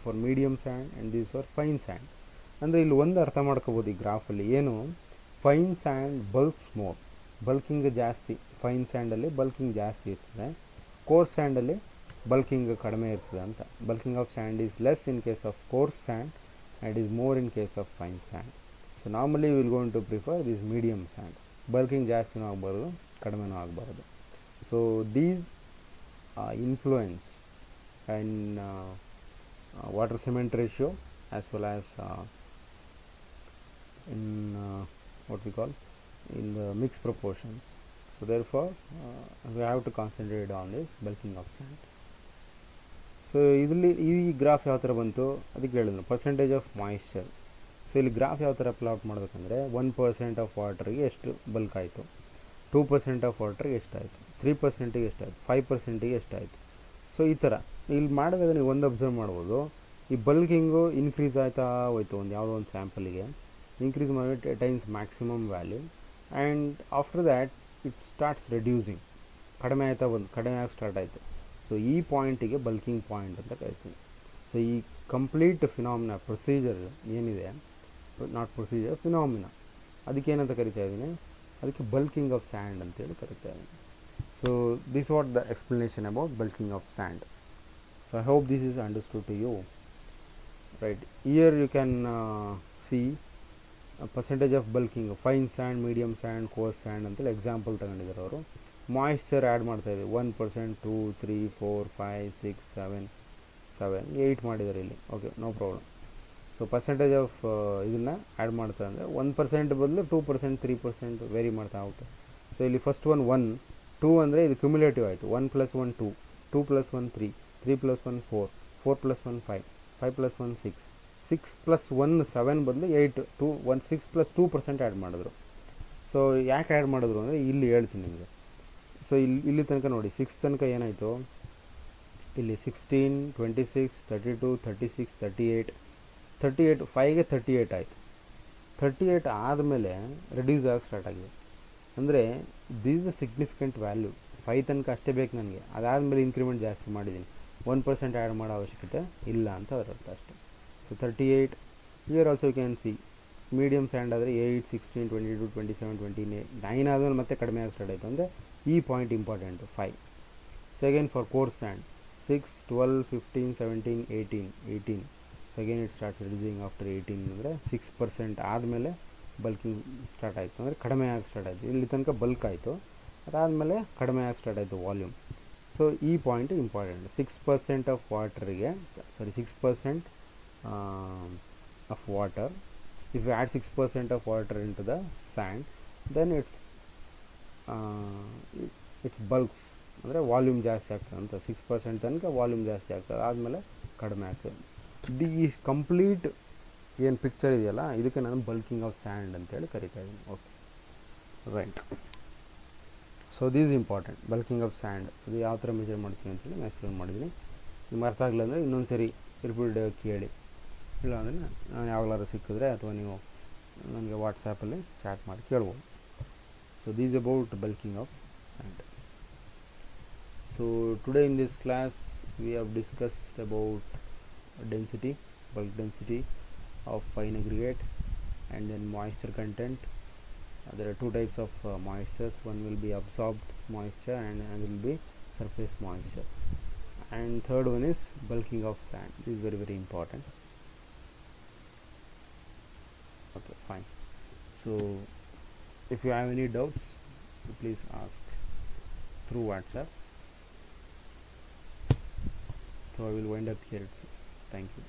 for medium sand and these for fine sand. ಅಂದರೆ ಇಲ್ಲಿ ಒಂದು ಅರ್ಥ ಮಾಡ್ಕೋಬೋದು ಈ ಗ್ರಾಫಲ್ಲಿ, ಏನು, fine sand bulks more, bulking ಜಾಸ್ತಿ. ಫೈನ್ ಸ್ಯಾಂಡಲ್ಲಿ ಬಲ್ಕಿಂಗ್ ಜಾಸ್ತಿ ಇರ್ತದೆ, ಕೋರ್ಸ್ ಸ್ಯಾಂಡಲ್ಲಿ ಬಲ್ಕಿಂಗ್ ಕಡಿಮೆ ಇರ್ತದೆ ಅಂತ. Bulking of sand is less in case of coarse sand and is more in case of fine sand. So normally will going to prefer this medium sand. Bulking ಜಾಸ್ತಿನೂ ಆಗಬಾರ್ದು, ಕಡಿಮೆನೂ ಆಗಬಾರ್ದು. So these influence in water cement ratio as well as in what we call in the mixed proportions. So therefore we have to concentrate on this bulking of sand. So ಇದರಲ್ಲಿ ಈ graph ಯಾವ ಥರ ಬಂತು ಅದಕ್ಕೆ ಹೇಳಿದ್ರು, percentage of moisture. So ಇಲ್ಲಿ graph ಯಾವ ಥರ ಪ್ಲಾಟ್ ಮಾಡಬೇಕಂದ್ರೆ, 1% ಆಫ್ ವಾಟರ್ಗೆ ಎಷ್ಟು ಬಲ್ಕ್ ಆಯಿತು, 2% ಆಫ್ ವಾಟರ್ಗೆ ಎಷ್ಟಾಯಿತು, 3%ಗೆ ಎಷ್ಟಾಯಿತು, 5%ಗೆ ಎಷ್ಟಾಯಿತು. ಸೊ ಈ ಥರ ಇಲ್ಲಿ ಮಾಡಿದಾಗ ನೀವು ಒಂದು ಅಬ್ಸರ್ವ್ ಮಾಡ್ಬೋದು, ಈ ಬಲ್ಕಿಂಗು ಇನ್ಕ್ರೀಸ್ ಆಯ್ತಾ ಹೋಯ್ತು. ಯಾವುದೋ ಒಂದು ಸ್ಯಾಂಪಲಿಗೆ ಇನ್ಕ್ರೀಸ್ ಮಾಡಿ times maximum value, and after that it starts reducing, ಕಡಿಮೆ ಆಗಿ ಸ್ಟಾರ್ಟ್ ಆಯಿತು. ಸೊ ಈ ಪಾಯಿಂಟಿಗೆ ಬಲ್ಕಿಂಗ್ ಪಾಯಿಂಟ್ ಅಂತ ಕರಿತೀವಿ. ಸೊ ಈ ಕಂಪ್ಲೀಟ್ ಫಿನಾಮಿನಾ ಪ್ರೊಸೀಜರ್ ಏನಿದೆ, ನಾಟ್ ಪ್ರೊಸೀಜರ್, ಫಿನಾಮಿನಾ, ಅದಕ್ಕೆ ಏನಂತ ಕರಿತಾ ಇದ್ದೀನಿ, ಅದಕ್ಕೆ ಬಲ್ಕಿಂಗ್ ಆಫ್ ಸ್ಯಾಂಡ್ ಅಂತೇಳಿ ಕರಿತಾ ಇದ್ದೀನಿ. So this was the explanation about bulking of sand. So I hope this is understood to you. Right, here you can see a percentage of bulking, fine sand, medium sand, coarse sand ಅಂತೇಳಿ example ತಗೊಂಡಿದ್ದಾರೆ ಅವರು. Moisture add ಮಾಡ್ತಾಯಿದೆ 1%, 2, 3, 4, 5, 6, 7. 7 8 ಮಾಡಿದ್ದಾರೆ ಇಲ್ಲಿ. Okay, no problem. So percentage of ಇದನ್ನು add ಮಾಡ್ತಾರೆ ಅಂದರೆ 1% ಬದಲು 2%, 3% ವೇರಿ ಮಾಡ್ತಾ ಹೋಗುತ್ತೆ. ಸೊ ಇಲ್ಲಿ ಫಸ್ಟ್ ಒನ್ 1 2 ಅಂದರೆ ಇದು ಕ್ಯುಮುಲೇಟಿವ್ ಆಯಿತು. 1 + 1 2, 2 + 1 3, 3 + 1 4, 4 + 1 5, 5 + 1 6, 6 + 1 7 ಬದಲು 8 2 1 6 + 2% ಆ್ಯಡ್ ಮಾಡಿದ್ರು. ಸೊ ಯಾಕೆ ಆ್ಯಡ್ ಮಾಡಿದ್ರು ಅಂದರೆ ಇಲ್ಲಿ ಹೇಳ್ತೀನಿ ನಿಮಗೆ. ಸೊ ಇಲ್ಲಿ ತನಕ ನೋಡಿ, 6 ತನಕ ಏನಾಯಿತು, ಇಲ್ಲಿ 16 26 32 36 38 38 5ಗೆ 38 ಆಯಿತು. 38 ಆದಮೇಲೆ ರೆಡ್ಯೂಸ್ ಆಗಿ ಸ್ಟಾರ್ಟ್ ಆಗಿದೆ. ಅಂದರೆ ದಿಸ್ ಅ ಸಿಗ್ನಿಫಿಕೆಂಟ್ ವ್ಯಾಲ್ಯೂ. 5 ತನಕ ಅಷ್ಟೇ ಬೇಕು ನನಗೆ, ಅದಾದಮೇಲೆ ಇನ್ಕ್ರಿಮೆಂಟ್ ಜಾಸ್ತಿ ಮಾಡಿದ್ದೀನಿ. 1% ಆ್ಯಡ್ ಮಾಡೋ ಅವಶ್ಯಕತೆ ಇಲ್ಲ ಅಂತ ಅದರ ಅರ್ಥ ಅಷ್ಟೇ. So 38 here also you can see medium sand ಆದರೆ 8 16 22 27 29 ಆದಮೇಲೆ ಮತ್ತೆ ಕಡಿಮೆ ಆಗಿ ಸ್ಟಾರ್ಟ್ ಆಯಿತು. ಅಂದರೆ ಈ point important 5. So again for coarse sand 6 12 15 17 18. So again it starts reducing after 18 ಅಂದರೆ 6% ಆದಮೇಲೆ ಬಲ್ಕಿಂಗ್ ಸ್ಟಾರ್ಟ್ ಆಯಿತು, ಅಂದರೆ ಕಡಿಮೆ ಆಗಿ ಸ್ಟಾರ್ಟ್ ಆಯಿತು. ಇಲ್ಲಿ ತನಕ ಬಲ್ಕ್ ಆಯಿತು, ಅದಾದಮೇಲೆ ಕಡಿಮೆ ಆಗಿ ಸ್ಟಾರ್ಟ್ ಆಯಿತು ವಾಲ್ಯೂಮ್. ಸೊ ಈ ಪಾಯಿಂಟ್ ಇಂಪಾರ್ಟೆಂಟ್. 6% ಆಫ್ ವಾಟರ್ಗೆ 6% of water, if you add 6% of water in to the sand, then it's bulks, ಅಂದರೆ ವಾಲ್ಯೂಮ್ ಜಾಸ್ತಿ ಆಗ್ತದೆ ಅಂತ. 6% ತನಕ ವಾಲ್ಯೂಮ್ ಜಾಸ್ತಿ ಆಗ್ತದೆ, ಆದಮೇಲೆ ಕಡಿಮೆ ಆಗ್ತದೆ. ಈ ಕಂಪ್ಲೀಟ್ ಏನು ಪಿಕ್ಚರ್ ಇದೆಯಲ್ಲ, ಇದಕ್ಕೆ ನಾನು ಬಲ್ಕಿಂಗ್ ಆಫ್ ಸ್ಯಾಂಡ್ ಅಂತೇಳಿ ಕರಿತಾ ಇದ್ದೀನಿ. Okay, right. So this important, bulking of and. ಇದು ಯಾವ ಥರ ಮೆಜರ್ ಮಾಡ್ತೀನಿ ಅಂತೇಳಿ ನಾನು ಎಕ್ಸ್ಪ್ಲೇನ್ ಮಾಡಿದ್ದೀನಿ. ನಿಮ್ಗೆ ಅರ್ಥ ಆಗಲಿಲ್ಲ ಅಂದರೆ ಇನ್ನೊಂದು ಸರಿ ರಿಪೀಟ್ ಕೇಳಿ, ಇಲ್ಲ ಅಂದರೆ ನಾನು ಯಾವಾಗಲಾದ್ರೂ ಸಿಕ್ಕಿದ್ರೆ ಅಥವಾ ನೀವು ನನಗೆ ವಾಟ್ಸಾಪಲ್ಲಿ ಚಾಟ್ ಮಾಡಿ ಕೇಳ್ಬೋದು. So these about bulking of and. So today in this class we have discussed about density, bulk density of fine aggregate, and then moisture content. There are two types of moistures. One will be absorbed moisture and will be surface moisture, and third one is bulking of sand. This is very, very important. Okay, fine. So if you have any doubts, please ask through WhatsApp. So I will wind up here itself. Thank you.